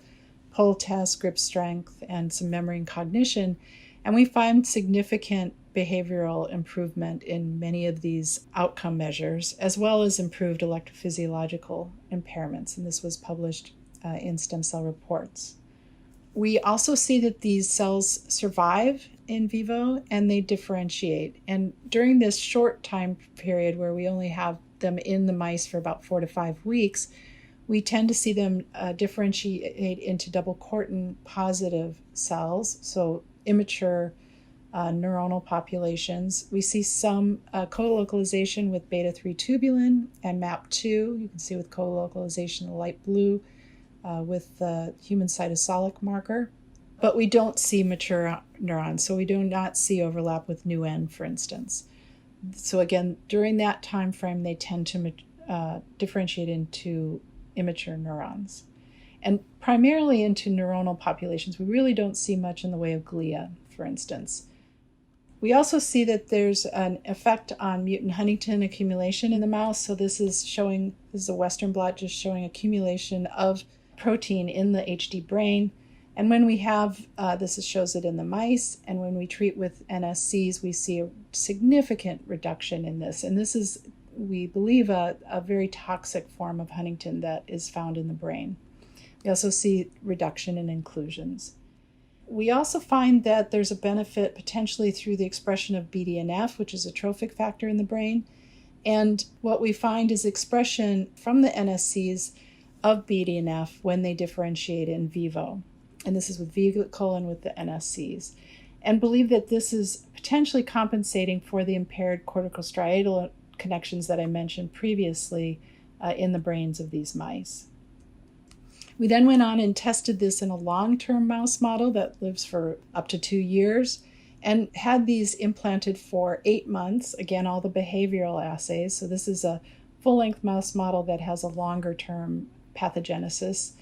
pull test, grip strength, and some memory and cognition. And we find significant behavioral improvement in many of these outcome measures, as well as improved electrophysiological impairments. And this was published in Stem Cell Reports. We also see that these cells survive in vivo and they differentiate. And during this short time period where we only have them in the mice for about 4 to 5 weeks, we tend to see them differentiate into double cortin positive cells, so immature neuronal populations. We see some co-localization with beta-3 tubulin and MAP2. You can see with co-localization the light blue with the human cytosolic marker. But we don't see mature neurons, so we do not see overlap with NurOwn, for instance. So again, during that time frame, they tend to differentiate into immature neurons. And primarily into neuronal populations, we really don't see much in the way of glia, for instance. We also see that there's an effect on mutant Huntington accumulation in the mouse. So this is a Western blot just showing accumulation of protein in the HD brain. And when we have, shows it in the mice, and when we treat with NSCs, we see a significant reduction in this. And this is, we believe, a very toxic form of Huntington that is found in the brain. We also see reduction in inclusions. We also find that there's a benefit potentially through the expression of BDNF, which is a trophic factor in the brain. And what we find is expression from the NSCs of BDNF when they differentiate in vivo. And this is with vehicle and with the NSCs. And believe that this is potentially compensating for the impaired corticostriatal connections that I mentioned previously in the brains of these mice. We then went on and tested this in a long-term mouse model that lives for up to 2 years and had these implanted for 8 months. Again, all the behavioral assays. So this is a full-length mouse model that has a longer-term pathogenesis.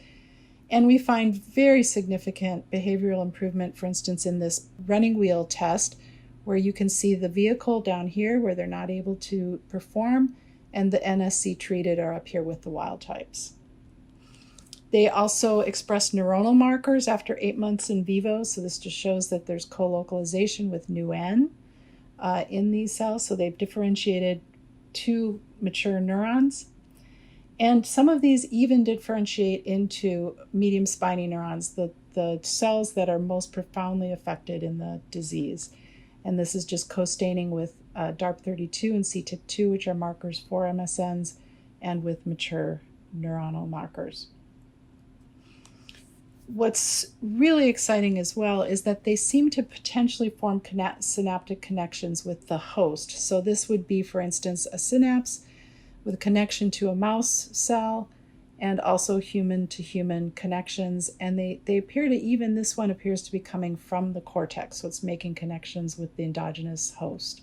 And we find very significant behavioral improvement, for instance, in this running wheel test, where you can see the vehicle down here where they're not able to perform, and the NSC treated are up here with the wild types. They also express neuronal markers after 8 months in vivo, so this just shows that there's co-localization with NurOwn in these cells, so they've differentiated 2 mature neurons. And some of these even differentiate into medium spiny neurons, the cells that are most profoundly affected in the disease. And this is just co-staining with DARP32 and CTIP2, which are markers for MSNs, and with mature neuronal markers. What's really exciting as well is that they seem to potentially form synaptic connections with the host. So this would be, for instance, a synapse with a connection to a mouse cell and also human-to-human connections. And they appear to, even this one appears to be coming from the cortex, so it's making connections with the endogenous host.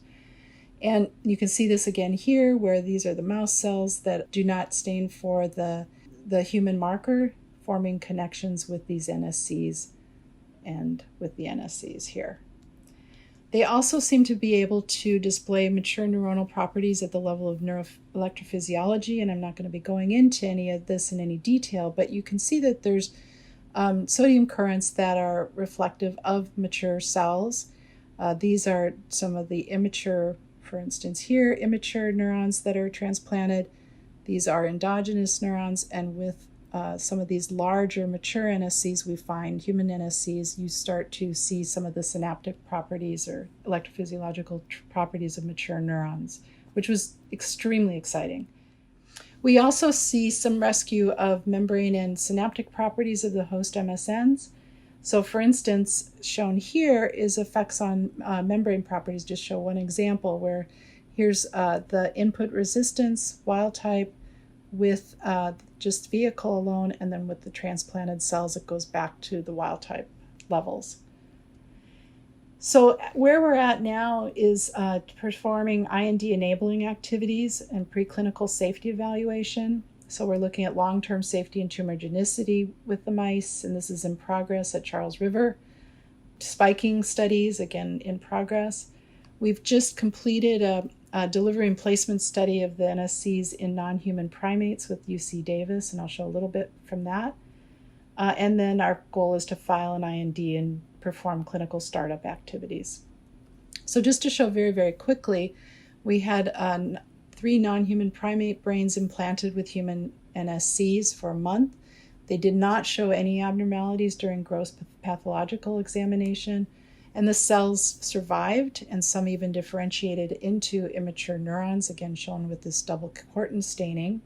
And you can see this again here, where these are the mouse cells that do not stain for the human marker, forming connections with these NSCs and with the NSCs here. They also seem to be able to display mature neuronal properties at the level of neuroelectrophysiology, and I'm not going to be going into any of this in any detail, but you can see that there's sodium currents that are reflective of mature cells. These are some of the immature, for instance here, immature neurons that are transplanted. These are endogenous neurons, and with some of these larger mature NSCs, we find human NSCs, you start to see some of the synaptic properties or electrophysiological properties of mature neurons, which was extremely exciting. We also see some rescue of membrane and synaptic properties of the host MSNs. So for instance, shown here is effects on membrane properties. Just show one example where here's the input resistance, wild type, with just vehicle alone, and then with the transplanted cells, it goes back to the wild type levels. So where we're at now is performing IND enabling activities and preclinical safety evaluation. So we're looking at long-term safety and tumorigenicity with the mice, and this is in progress at Charles River. Spiking studies, again, in progress. We've just completed a delivery and placement study of the NSCs in non-human primates with UC Davis, and I'll show a little bit from that. And then our goal is to file an IND and perform clinical startup activities. So just to show very, very quickly, we had 3 non-human primate brains implanted with human NSCs for a month. They did not show any abnormalities during gross pathological examination, and the cells survived, and some even differentiated into immature neurons, again shown with this double cortin staining.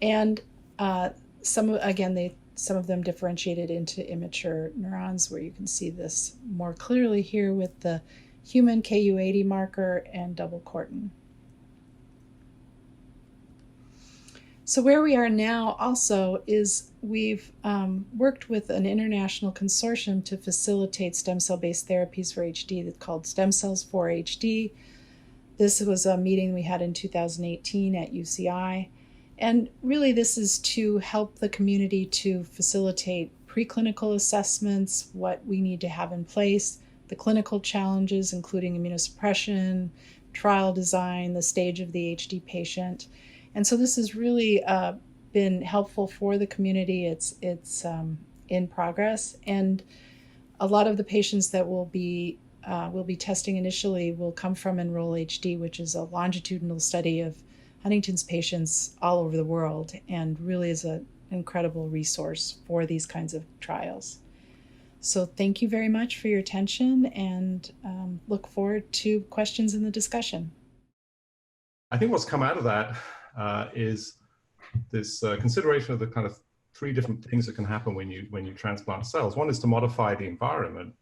And some of them differentiated into immature neurons, where you can see this more clearly here with the human Ku80 marker and double cortin. So where we are now also is we've worked with an international consortium to facilitate stem cell-based therapies for HD that's called Stem Cells for HD. This was a meeting we had in 2018 at UCI. And really this is to help the community to facilitate preclinical assessments, what we need to have in place, the clinical challenges, including immunosuppression, trial design, the stage of the HD patient. And so this has really been helpful for the community. It's in progress, and a lot of the patients that we'll be testing initially will come from Enroll HD, which is a longitudinal study of Huntington's patients all over the world, and really is an incredible resource for these kinds of trials. So thank you very much for your attention, and look forward to questions in the discussion. I think what's come out of that is this consideration of the kind of 3 different things that can happen when you transplant cells. One is to modify the environment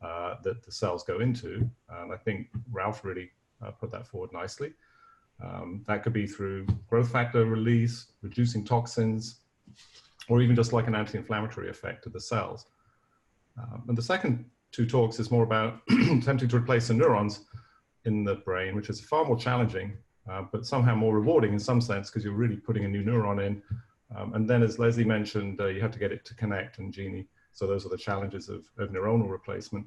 that the cells go into, and I think Ralph really put that forward nicely. That could be through growth factor release, reducing toxins, or even just like an anti-inflammatory effect to the cells. And the second 2 talks is more about attempting to replace the neurons in the brain, which is far more challenging, but somehow more rewarding in some sense, because you're really putting a new neuron in. And then, as Leslie mentioned, you have to get it to connect, and Jeanne, so those are the challenges of neuronal replacement.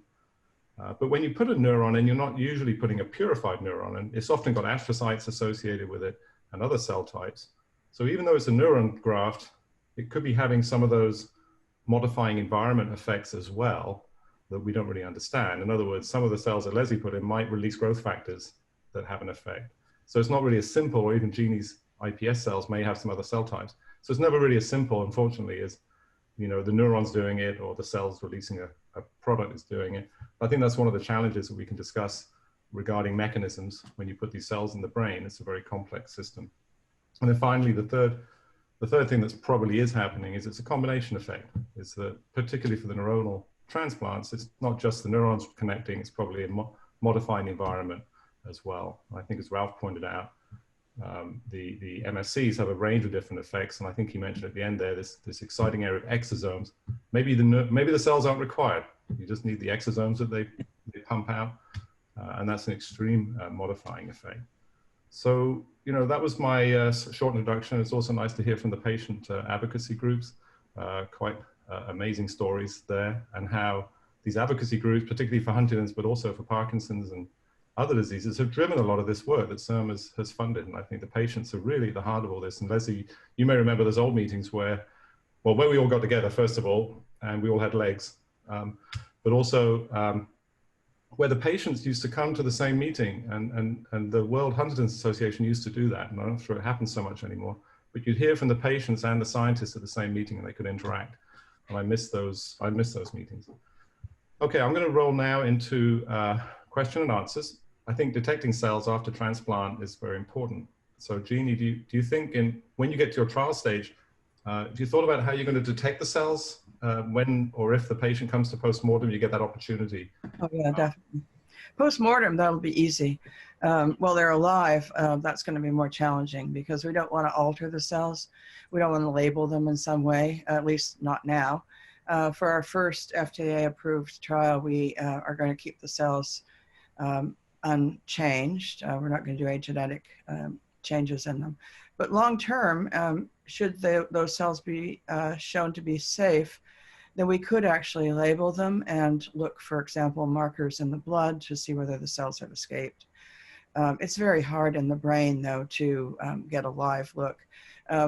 But when you put a neuron in, you're not usually putting a purified neuron, and it's often got astrocytes associated with it and other cell types. So even though it's a neuron graft, it could be having some of those modifying environment effects as well that we don't really understand. In other words, some of the cells that Leslie put in might release growth factors that have an effect. So it's not really as simple, or even Jeanne's iPS cells may have some other cell types. So it's never really as simple, unfortunately, as the neuron's doing it or the cells releasing a product is doing it. I think that's one of the challenges that we can discuss regarding mechanisms when you put these cells in the brain. It's a very complex system. And then finally, the third thing that's probably is happening is it's a combination effect. Is that particularly for the neuronal transplants, it's not just the neurons connecting, it's probably a modifying the environment as well. I think as Ralph pointed out, The MSCs have a range of different effects, and I think he mentioned at the end there this exciting area of exosomes. Maybe the cells aren't required. You just need the exosomes that they pump out, and that's an extreme modifying effect. So, that was my short introduction. It's also nice to hear from the patient advocacy groups, quite amazing stories there, and how these advocacy groups, particularly for Huntington's, but also for Parkinson's and other diseases, have driven a lot of this work that CIRM has funded. And I think the patients are really at the heart of all this. And Leslie, you may remember those old meetings where we all got together, first of all, and we all had legs, but also where the patients used to come to the same meeting, and the World Huntington's Association used to do that. And I'm not sure it happens so much anymore, but you'd hear from the patients and the scientists at the same meeting, and they could interact. And I miss those meetings. Okay, I'm going to roll now into question and answers. I think detecting cells after transplant is very important. So Jeanne, do you think when you get to your trial stage, have you thought about how you're going to detect the cells when or if the patient comes to postmortem, you get that opportunity? Oh yeah, definitely. Postmortem, that'll be easy. While they're alive, that's going to be more challenging because we don't want to alter the cells. We don't want to label them in some way, at least not now. For our first FDA-approved trial, we are going to keep the cells unchanged. We're not going to do any genetic changes in them. But long-term, should those cells be shown to be safe, then we could actually label them and look, for example, markers in the blood to see whether the cells have escaped. It's very hard in the brain, though, to get a live look.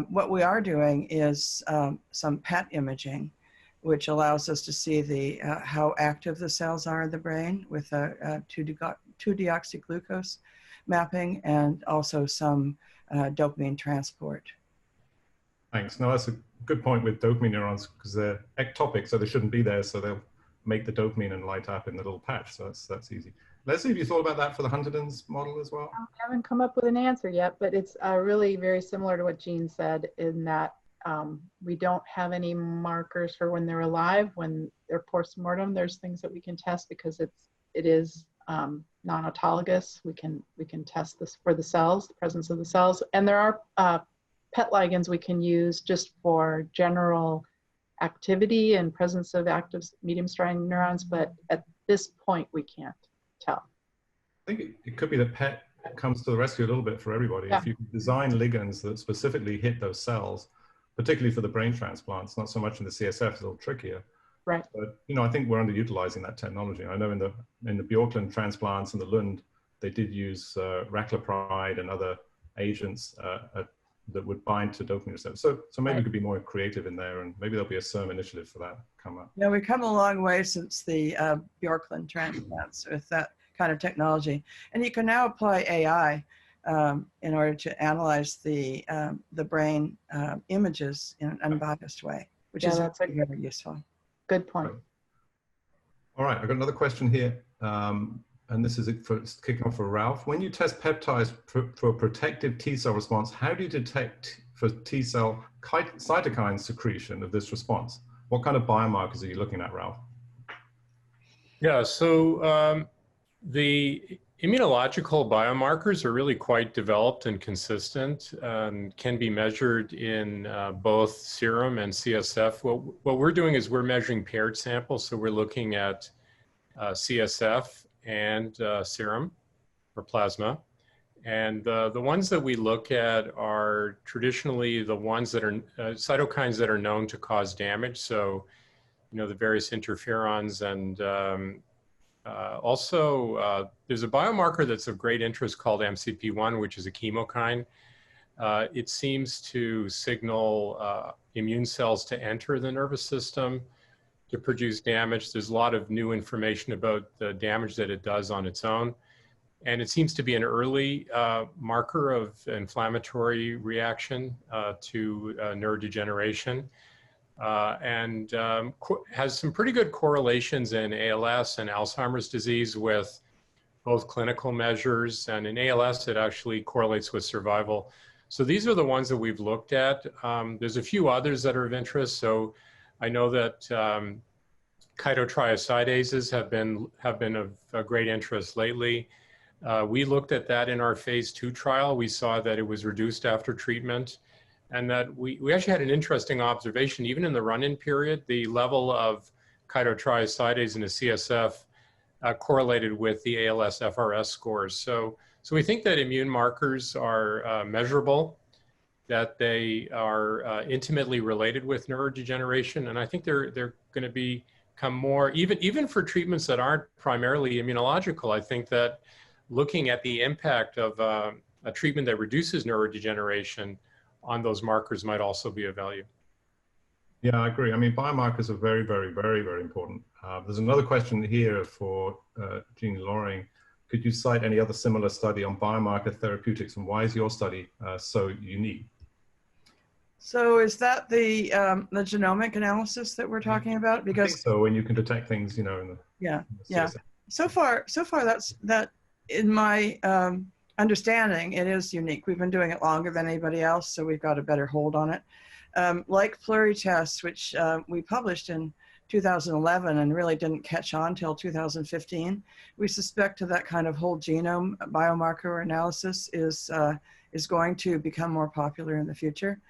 What we are doing is some PET imaging, which allows us to see how active the cells are in the brain with a 2-deoxyglucose mapping and also some dopamine transport. Thanks. No, that's a good point with dopamine neurons because they're ectopic, so they shouldn't be there. So they'll make the dopamine and light up in the little patch. So that's easy. Leslie, have you thought about that for the Huntington's model as well? I haven't come up with an answer yet, but it's really very similar to what Jeanne said in that we don't have any markers for when they're alive. When they're postmortem, there's things that we can test because it is non-autologous. We can test this for the cells, the presence of the cells, and there are PET ligands we can use just for general activity and presence of active medium-strand neurons, but at this point we can't tell. I think it could be that PET comes to the rescue a little bit for everybody. Yeah. If you can design ligands that specifically hit those cells, particularly for the brain transplants, not so much in the CSF, it's a little trickier. Right. But I think we're underutilizing that technology. I know in the Bjorklund transplants and the Lund, they did use raclopride and other agents that would bind to dopamine receptors. So maybe we could be more creative in there, and maybe there'll be a CIRM initiative for that come up. Yeah, we've come a long way since the Bjorklund transplants with that kind of technology. And you can now apply AI in order to analyze the brain images in an unbiased way, which is very useful. Good point. All right, I've got another question here. And this is kicking off for Ralph. When you test peptides for protective T cell response, how do you detect for T cell cytokine secretion of this response? What kind of biomarkers are you looking at, Ralph? Yeah, so the immunological biomarkers are really quite developed and consistent and can be measured in both serum and CSF. What we're doing is we're measuring paired samples. So we're looking at CSF and serum or plasma. And the ones that we look at are traditionally the ones that are cytokines that are known to cause damage. So, the various interferons, and also there's a biomarker that's of great interest called MCP1, which is a chemokine. It seems to signal immune cells to enter the nervous system to produce damage. There's a lot of new information about the damage that it does on its own. And it seems to be an early marker of inflammatory reaction to neurodegeneration, and has some pretty good correlations in ALS and Alzheimer's disease with both clinical measures. And in ALS, it actually correlates with survival. So these are the ones that we've looked at. There's a few others that are of interest. So I know that chitotrioscidases have been of great interest lately. We looked at that in our phase 2 trial. We saw that it was reduced after treatment, and that we actually had an interesting observation. Even in the run-in period, the level of chitotriosidase in the CSF correlated with the ALS-FRS scores. So we think that immune markers are measurable, that they are intimately related with neurodegeneration, and I think they're going to become more, even for treatments that aren't primarily immunological. I think that looking at the impact of a treatment that reduces neurodegeneration on those markers might also be of value. Yeah, I agree. I mean, biomarkers are very, very, very, very important. There's another question here for Jeanne Loring. Could you cite any other similar study on biomarker therapeutics, and why is your study so unique? So is that the genomic analysis that we're talking about? Because I think so, when you can detect things, you know, in the yeah. CSF. So far that in my understanding, it is unique. We've been doing it longer than anybody else, so we've got a better hold on it. Like pluritests, which we published in 2011 and really didn't catch on till 2015, we suspect that kind of whole genome biomarker analysis is going to become more popular in the future.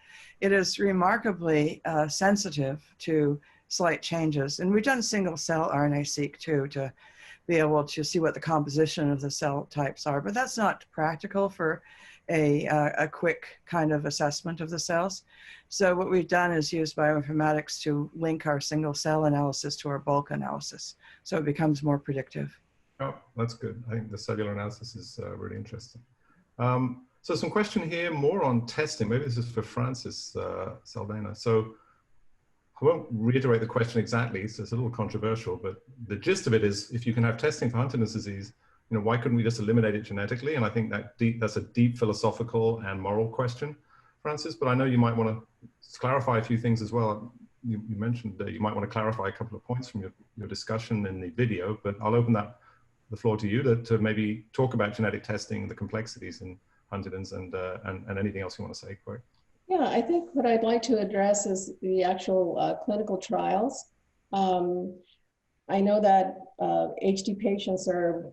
It is remarkably sensitive to slight changes, and we've done single cell RNA-seq too to be able to see what the composition of the cell types are, but that's not practical for a quick kind of assessment of the cells. So what we've done is use bioinformatics to link our single cell analysis to our bulk analysis, so it becomes more predictive. Oh, that's good. I think the cellular analysis is really interesting. So some question here more on testing. Maybe this is for Francis Saldana. So I won't reiterate the question exactly, so it's a little controversial, but the gist of it is, if you can have testing for Huntington's disease, you know, why couldn't we just eliminate it genetically? And I think that's a deep philosophical and moral question, Francis, but I know you might want to clarify a few things as well. You mentioned that you might want to clarify a couple of points from your discussion in the video, but I'll open the floor to you to maybe talk about genetic testing, the complexities in Huntington's, and anything else you want to say, Corey. Yeah, I think what I'd like to address is the actual clinical trials. I know that HD patients are,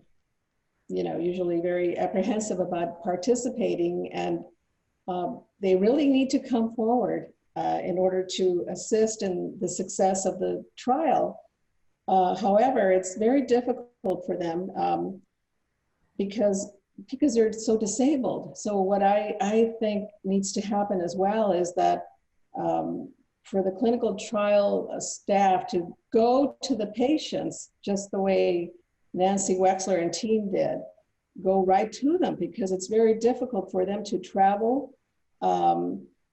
you know, usually very apprehensive about participating, and they really need to come forward in order to assist in the success of the trial. However, it's very difficult for them because they're so disabled. So what I think needs to happen as well is that for the clinical trial staff to go to the patients just the way Nancy Wexler and team did, go right to them, because it's very difficult for them to travel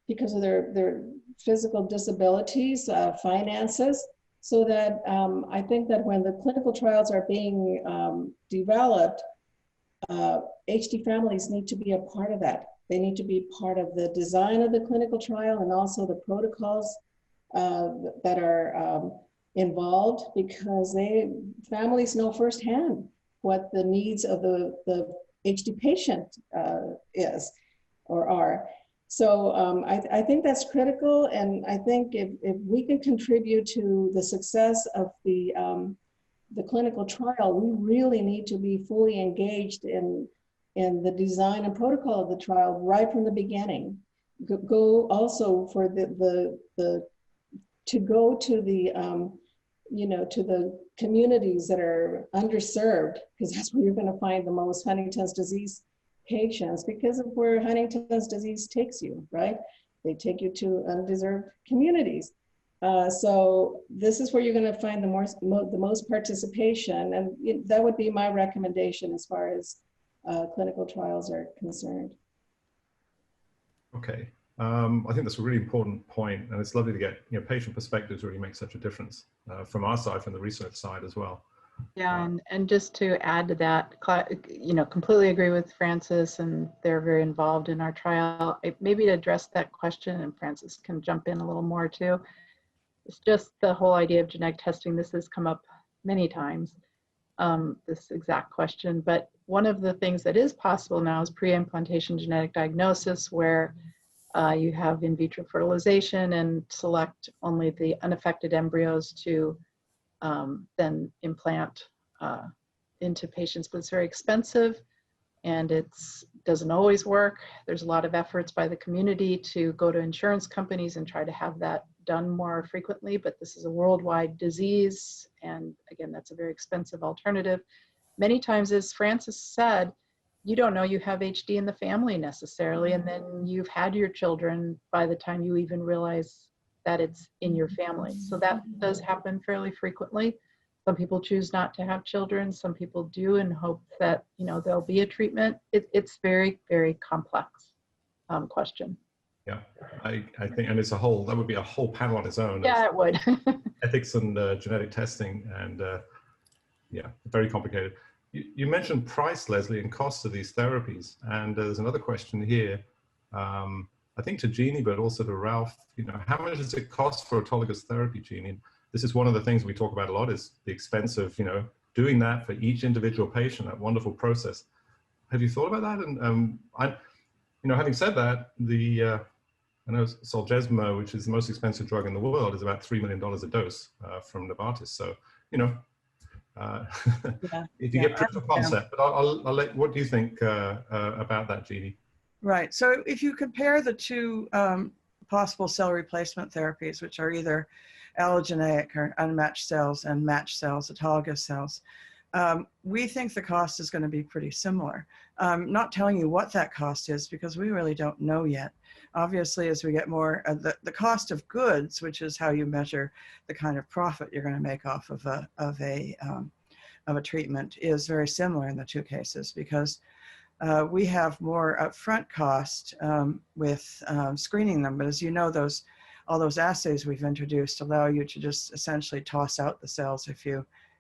because of their physical disabilities, finances. So that I think that when the clinical trials are being developed, HD families need to be a part of that. They need to be part of the design of the clinical trial and also the protocols that are involved, because families know firsthand what the needs of the HD patient is or are. So I think that's critical, and I think if we can contribute to the success of the clinical trial, we really need to be fully engaged in the design and protocol of the trial right from the beginning. Go also for to go to the you know, to the communities that are underserved, because that's where you're going to find the most Huntington's disease patients, because of where Huntington's disease takes you, right? They take you to undeserved communities. So this is where you're going to find the most participation, and that would be my recommendation as far as clinical trials are concerned. Okay, I think that's a really important point, and it's lovely to get, you know, patient perspectives really make such a difference from our side, from the research side as well. Yeah, and just to add to that, you know, completely agree with Francis, and they're very involved in our trial. Maybe to address that question, and Francis can jump in a little more too, it's just the whole idea of genetic testing. This has come up many times, this exact question, but one of the things that is possible now is pre-implantation genetic diagnosis, where you have in vitro fertilization and select only the unaffected embryos to then implant into patients, but it's very expensive. and it's doesn't always work. There's a lot of efforts by the community to go to insurance companies and try to have that done more frequently, but this is a worldwide disease, and again, that's a very expensive alternative. Many times, as Francis said, you don't know you have HD in the family necessarily, and then you've had your children by the time you even realize that it's in your family. So that does happen fairly frequently. Some people choose not to have children. Some people do and hope that, you know, there'll be a treatment. It's very, very complex question. Yeah, I think, and it's a whole, that would be a whole panel on its own. Yeah, it would. Ethics and genetic testing, and yeah, very complicated. You mentioned price, Leslie, and cost of these therapies. And there's another question here, I think to Jeanne, but also to Ralph, you know, how much does it cost for autologous therapy, Jeanne? This is one of the things we talk about a lot, is the expense of, you know, doing that for each individual patient, that wonderful process. Have you thought about that? And you know, having said that, I know Zolgensma, which is the most expensive drug in the world, is about $3 million a dose from Novartis. So, you know, if you get proof of concept, but I'll let, what do you think about that, Jeanne? Right. So if you compare the two possible cell replacement therapies, which are either allogeneic or unmatched cells and matched cells, autologous cells, we think the cost is going to be pretty similar. Not telling you what that cost is because we really don't know yet. Obviously, as we get more, the cost of goods, which is how you measure the kind of profit you're going to make off of a treatment, is very similar in the two cases, because we have more upfront cost with screening them. But as you know, all those assays we've introduced allow you to just essentially toss out the cells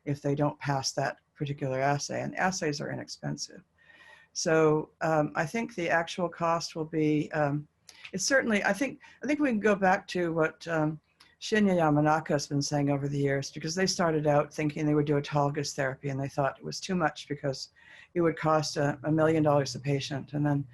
if they don't pass that particular assay, and assays are inexpensive. So I think the actual cost will be, it's certainly, I think we can go back to what Shinya Yamanaka has been saying over the years, because they started out thinking they would do autologous therapy, and they thought it was too much because it would cost $1 million a patient. And then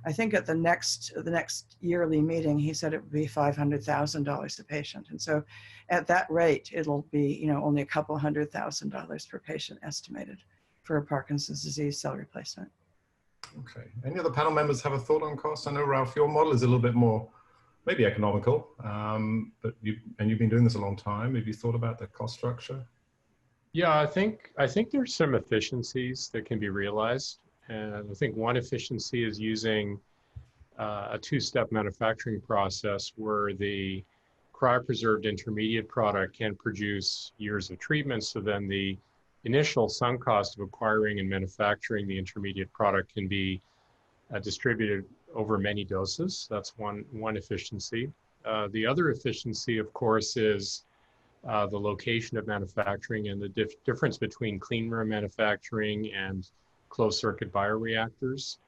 I think at the next yearly meeting, he said it would be $500,000 a patient. And so at that rate, it'll be, you know, only a couple $100,000 per patient estimated for a Parkinson's disease cell replacement. Okay. Any other panel members have a thought on cost? I know, Ralph, your model is a little bit more maybe economical, but you've been doing this a long time. Have you thought about the cost structure? Yeah, I think there's some efficiencies that can be realized. And I think one efficiency is using a two-step manufacturing process where the cryopreserved intermediate product can produce years of treatment. So then the initial sunk cost of acquiring and manufacturing the intermediate product can be distributed over many doses. That's one efficiency. The other efficiency, of course, is the location of manufacturing and the difference between clean room manufacturing and closed circuit bioreactors.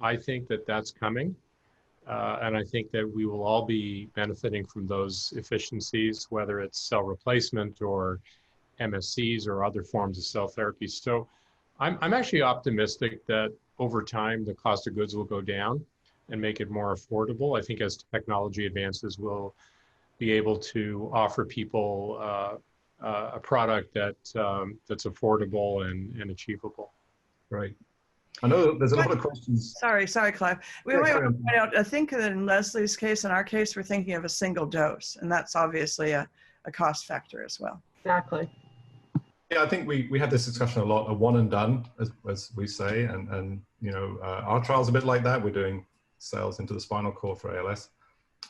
I think that that's coming. And I think that we will all be benefiting from those efficiencies, whether it's cell replacement or MSCs or other forms of cell therapy. So I'm actually optimistic that over time, the cost of goods will go down and make it more affordable. I think as technology advances, we'll be able to offer people a product that's affordable and achievable. Right. I know there's a lot of questions. Sorry, Clive. We might want to point out, I think that in Leslie's case, in our case, we're thinking of a single dose, and that's obviously a cost factor as well. Exactly. Yeah, I think we had this discussion a lot, a one and done, as we say, and you know, our trial's a bit like that. We're doing cells into the spinal cord for ALS.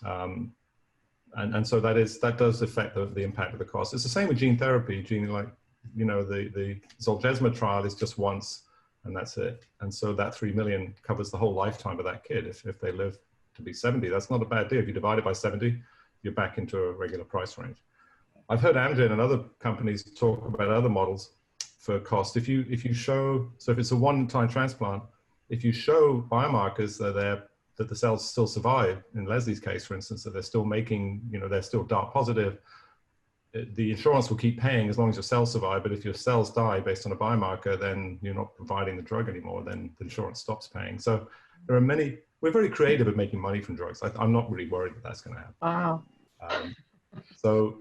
And so that does affect the impact of the cost. It's the same with gene therapy. Like, you know, the Zolgensma trial is just once, and that's it. And so that 3 million covers the whole lifetime of that kid if they live to be 70. That's not a bad deal. If you divide it by 70, you're back into a regular price range. I've heard Amgen and other companies talk about other models for cost. If you show, so if it's a one-time transplant, if you show biomarkers that the cells still survive, in Leslie's case, for instance, that they're still making, you know, they're still DART positive, the insurance will keep paying as long as your cells survive. But if your cells die based on a biomarker, then you're not providing the drug anymore, then the insurance stops paying. So there are we're very creative at making money from drugs. I'm not really worried that that's going to happen. Wow. So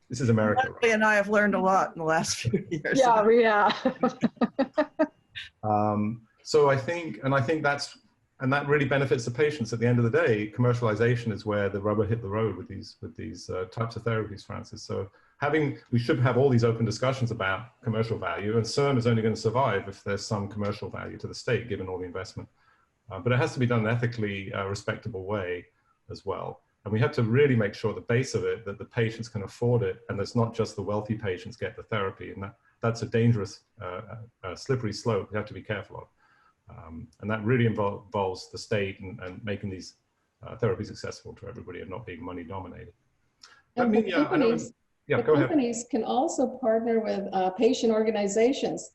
this is America. Leslie and I have learned a lot in the last few years. Yeah. So I think that really benefits the patients. At the end of the day, commercialization is where the rubber hit the road with these types of therapies, Francis. So we should have all these open discussions about commercial value, and CERM is only going to survive if there's some commercial value to the state, given all the investment. But it has to be done in an ethically respectable way as well. And we have to really make sure the base of it, that the patients can afford it, and it's not just the wealthy patients get the therapy. And that's a dangerous, slippery slope we have to be careful of. And that really involves the state and making these therapies accessible to everybody and not being money dominated. And the companies can also partner with patient organizations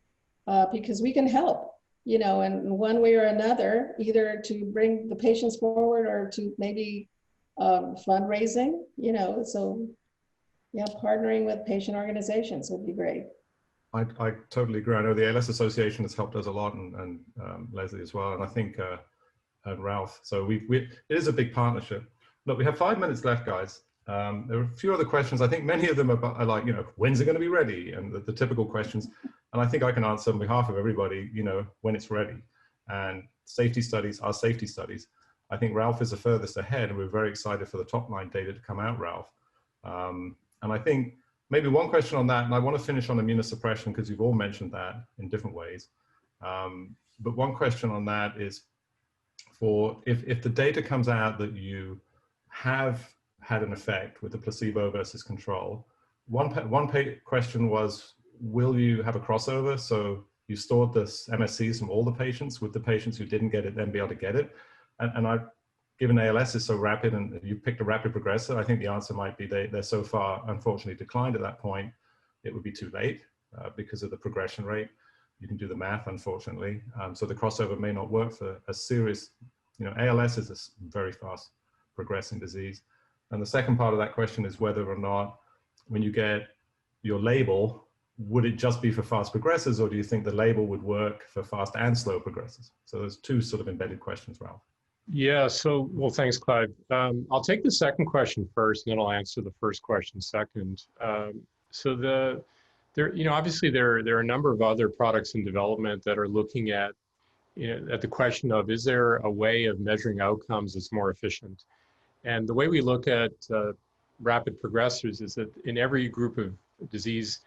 because we can help, you know, in one way or another, either to bring the patients forward or to maybe fundraising, you know. So yeah, partnering with patient organizations would be great. I totally agree. I know the ALS Association has helped us a lot, and Leslie as well, and I think and Ralph. So it is a big partnership. Look, we have 5 minutes left, guys. There are a few other questions. I think many of them are like, you know, when's it going to be ready, and the typical questions. And I think I can answer on behalf of everybody, you know, when it's ready. And safety studies are safety studies. I think Ralph is the furthest ahead, and we're very excited for the top line data to come out, Ralph. And I think maybe one question on that, and I want to finish on immunosuppression because you've all mentioned that in different ways. But one question on that is, for if the data comes out that you have had an effect with the placebo versus control, one question was, will you have a crossover? So you stored this MSCs from all the patients, with the patients who didn't get it then be able to get it? And given ALS is so rapid and you picked a rapid progressor, I think the answer might be they're so far, unfortunately, declined at that point, it would be too late because of the progression rate. You can do the math, unfortunately. So the crossover may not work for a serious, you know, ALS is a very fast progressing disease. And the second part of that question is whether or not, when you get your label, would it just be for fast progressors, or do you think the label would work for fast and slow progressors? So there's two sort of embedded questions, Ralph. Yeah, so, well, thanks, Clive. I'll take the second question first, and then I'll answer the first question second. Obviously there are a number of other products in development that are looking at, at the question of, is there a way of measuring outcomes that's more efficient? And the way we look at rapid progressors is that in every group of disease,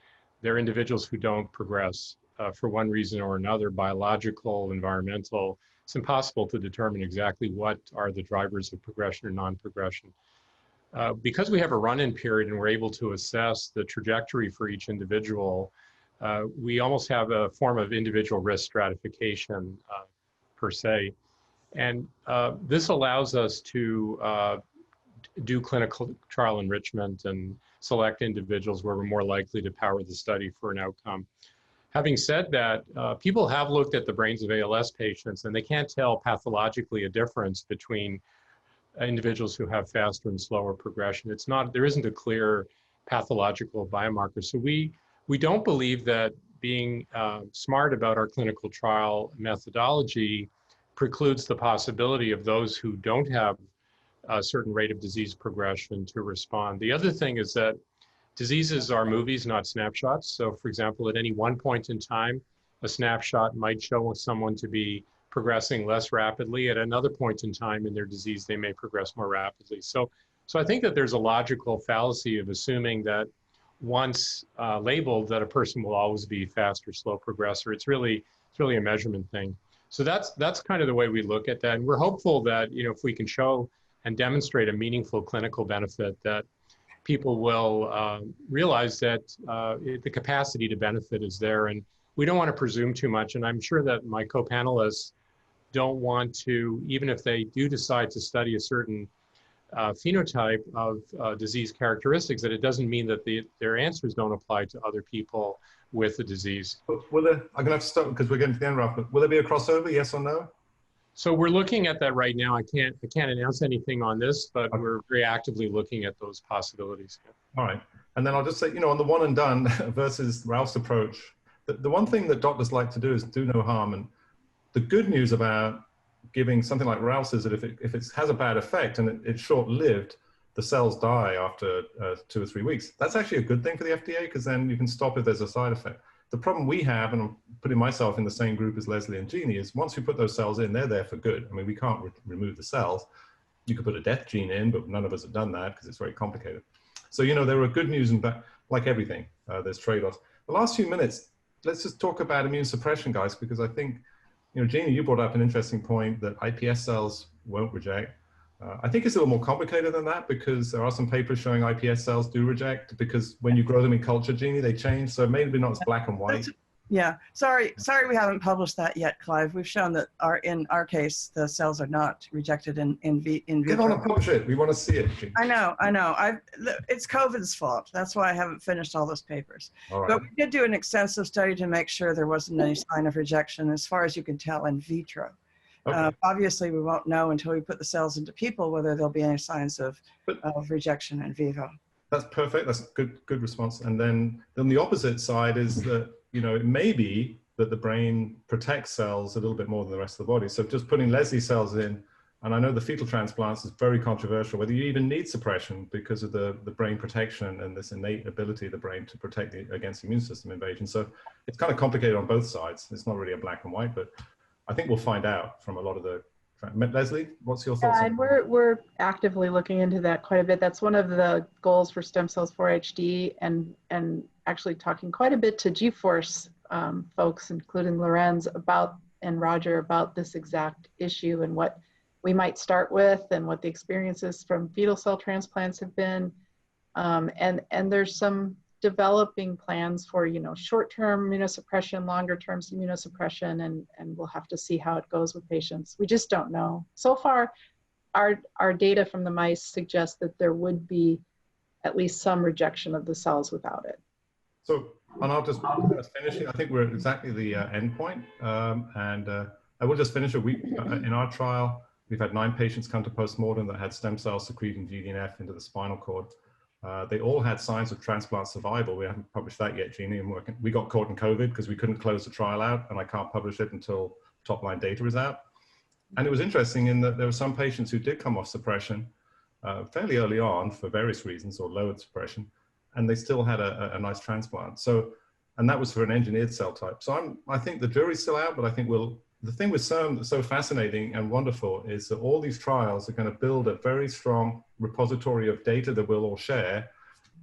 there are individuals who don't progress for one reason or another, biological, environmental. It's impossible to determine exactly what are the drivers of progression or non-progression. Because we have a run-in period and we're able to assess the trajectory for each individual, we almost have a form of individual risk stratification per se. And this allows us to do clinical trial enrichment and select individuals where we're more likely to power the study for an outcome. Having said that, people have looked at the brains of ALS patients, and they can't tell pathologically a difference between individuals who have faster and slower progression. There isn't a clear pathological biomarker. So we don't believe that being smart about our clinical trial methodology precludes the possibility of those who don't have a certain rate of disease progression to respond. The other thing is that diseases are movies, not snapshots. So for example, at any one point in time, a snapshot might show someone to be progressing less rapidly. At another point in time in their disease, they may progress more rapidly. So I think that there's a logical fallacy of assuming that once labeled that a person will always be fast or slow progressor. It's really a measurement thing. So that's kind of the way we look at that. And we're hopeful that, if we can show and demonstrate a meaningful clinical benefit, that people will realize that the capacity to benefit is there. And we don't want to presume too much. And I'm sure that my co-panelists don't want to, even if they do decide to study a certain phenotype of disease characteristics, that it doesn't mean that their answers don't apply to other people with the disease. I'm going to have to stop because we're getting to the end, Ralph. Will there be a crossover, yes or no? So we're looking at that right now. I can't announce anything on this, but we're very actively looking at those possibilities. All right. And then I'll just say, on the one and done versus Ralph's approach, the one thing that doctors like to do is do no harm. And the good news about giving something like Ralph's is that if it has a bad effect and it's short-lived, the cells die after 2 or 3 weeks. That's actually a good thing for the FDA, because then you can stop if there's a side effect. the problem we have, and I'm putting myself in the same group as Leslie and Jeanne, is once we put those cells in, they're there for good. I mean, we can't remove the cells. You could put a death gene in, but none of us have done that because it's very complicated. So, you know, there are good news and bad, like everything, there's trade-offs. The last few minutes, let's just talk about immune suppression, guys, because I think, you know, Jeanne, you brought up an interesting point that iPS cells won't reject. I think it's a little more complicated than that because there are some papers showing iPS cells do reject because when you grow them in culture, Jeanne, they change. So maybe not as black and white. Yeah, sorry we haven't published that yet, Clive. We've shown that in our case, the cells are not rejected in vitro. Get on and publish it. We want to see it, Jeanne. I know. It's COVID's fault. That's why I haven't finished all those papers. All right. But we did do an extensive study to make sure there wasn't any sign of rejection as far as you can tell in vitro. Okay. Obviously, we won't know until we put the cells into people whether there'll be any signs of rejection in vivo. That's perfect. That's good response. And then the opposite side is that, you know, it may be that the brain protects cells a little bit more than the rest of the body. So just putting Leslie cells in, and I know the fetal transplants is very controversial, whether you even need suppression because of the brain protection and this innate ability of the brain to protect against immune system invasion. So it's kind of complicated on both sides. It's not really a black and white, but I think we'll find out from a lot of the. Leslie, what's your thoughts? And we're actively looking into that quite a bit. That's one of the goals for Stem Cells for HD, and actually talking quite a bit to G-Force folks, including Lorenz and Roger about this exact issue and what we might start with and what the experiences from fetal cell transplants have been. And there's some developing plans for, you know, short-term immunosuppression, longer-term immunosuppression, and we'll have to see how it goes with patients. We just don't know. So far, our data from the mice suggests that there would be at least some rejection of the cells without it. So, and I'll just finish it. I think we're at exactly the end point. I will just finish it. In our trial, we've had 9 patients come to postmortem that had stem cells secreting Jeanne F into the spinal cord. They all had signs of transplant survival. We haven't published that yet, Jeanne, and we got caught in COVID because we couldn't close the trial out, and I can't publish it until top-line data is out. And it was interesting in that there were some patients who did come off suppression fairly early on for various reasons, or lowered suppression, and they still had a nice transplant. So, and that was for an engineered cell type. So I think the jury's still out, but I think the thing with CERN that's so fascinating and wonderful is that all these trials are going to build a very strong repository of data that we'll all share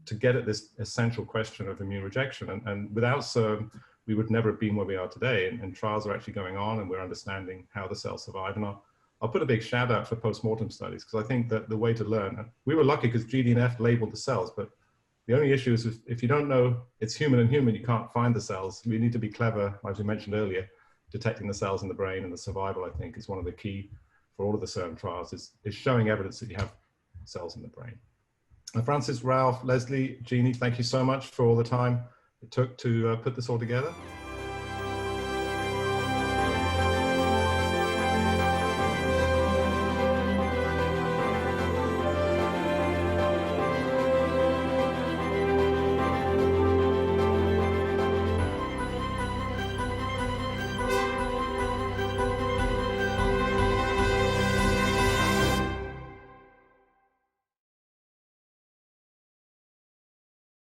to get at this essential question of immune rejection. And without CERN, we would never have been where we are today. And trials are actually going on, and we're understanding how the cells survive. And I'll put a big shout out for postmortem studies, because I think that the way to learn, we were lucky because Jeanne F labeled the cells, but the only issue is if you don't know it's human and human, you can't find the cells. We need to be clever, as we mentioned earlier. Detecting the cells in the brain and the survival, I think, is one of the key for all of the CERN trials, is showing evidence that you have cells in the brain. Francis, Ralph, Leslie, Jeanne, thank you so much for all the time it took to put this all together.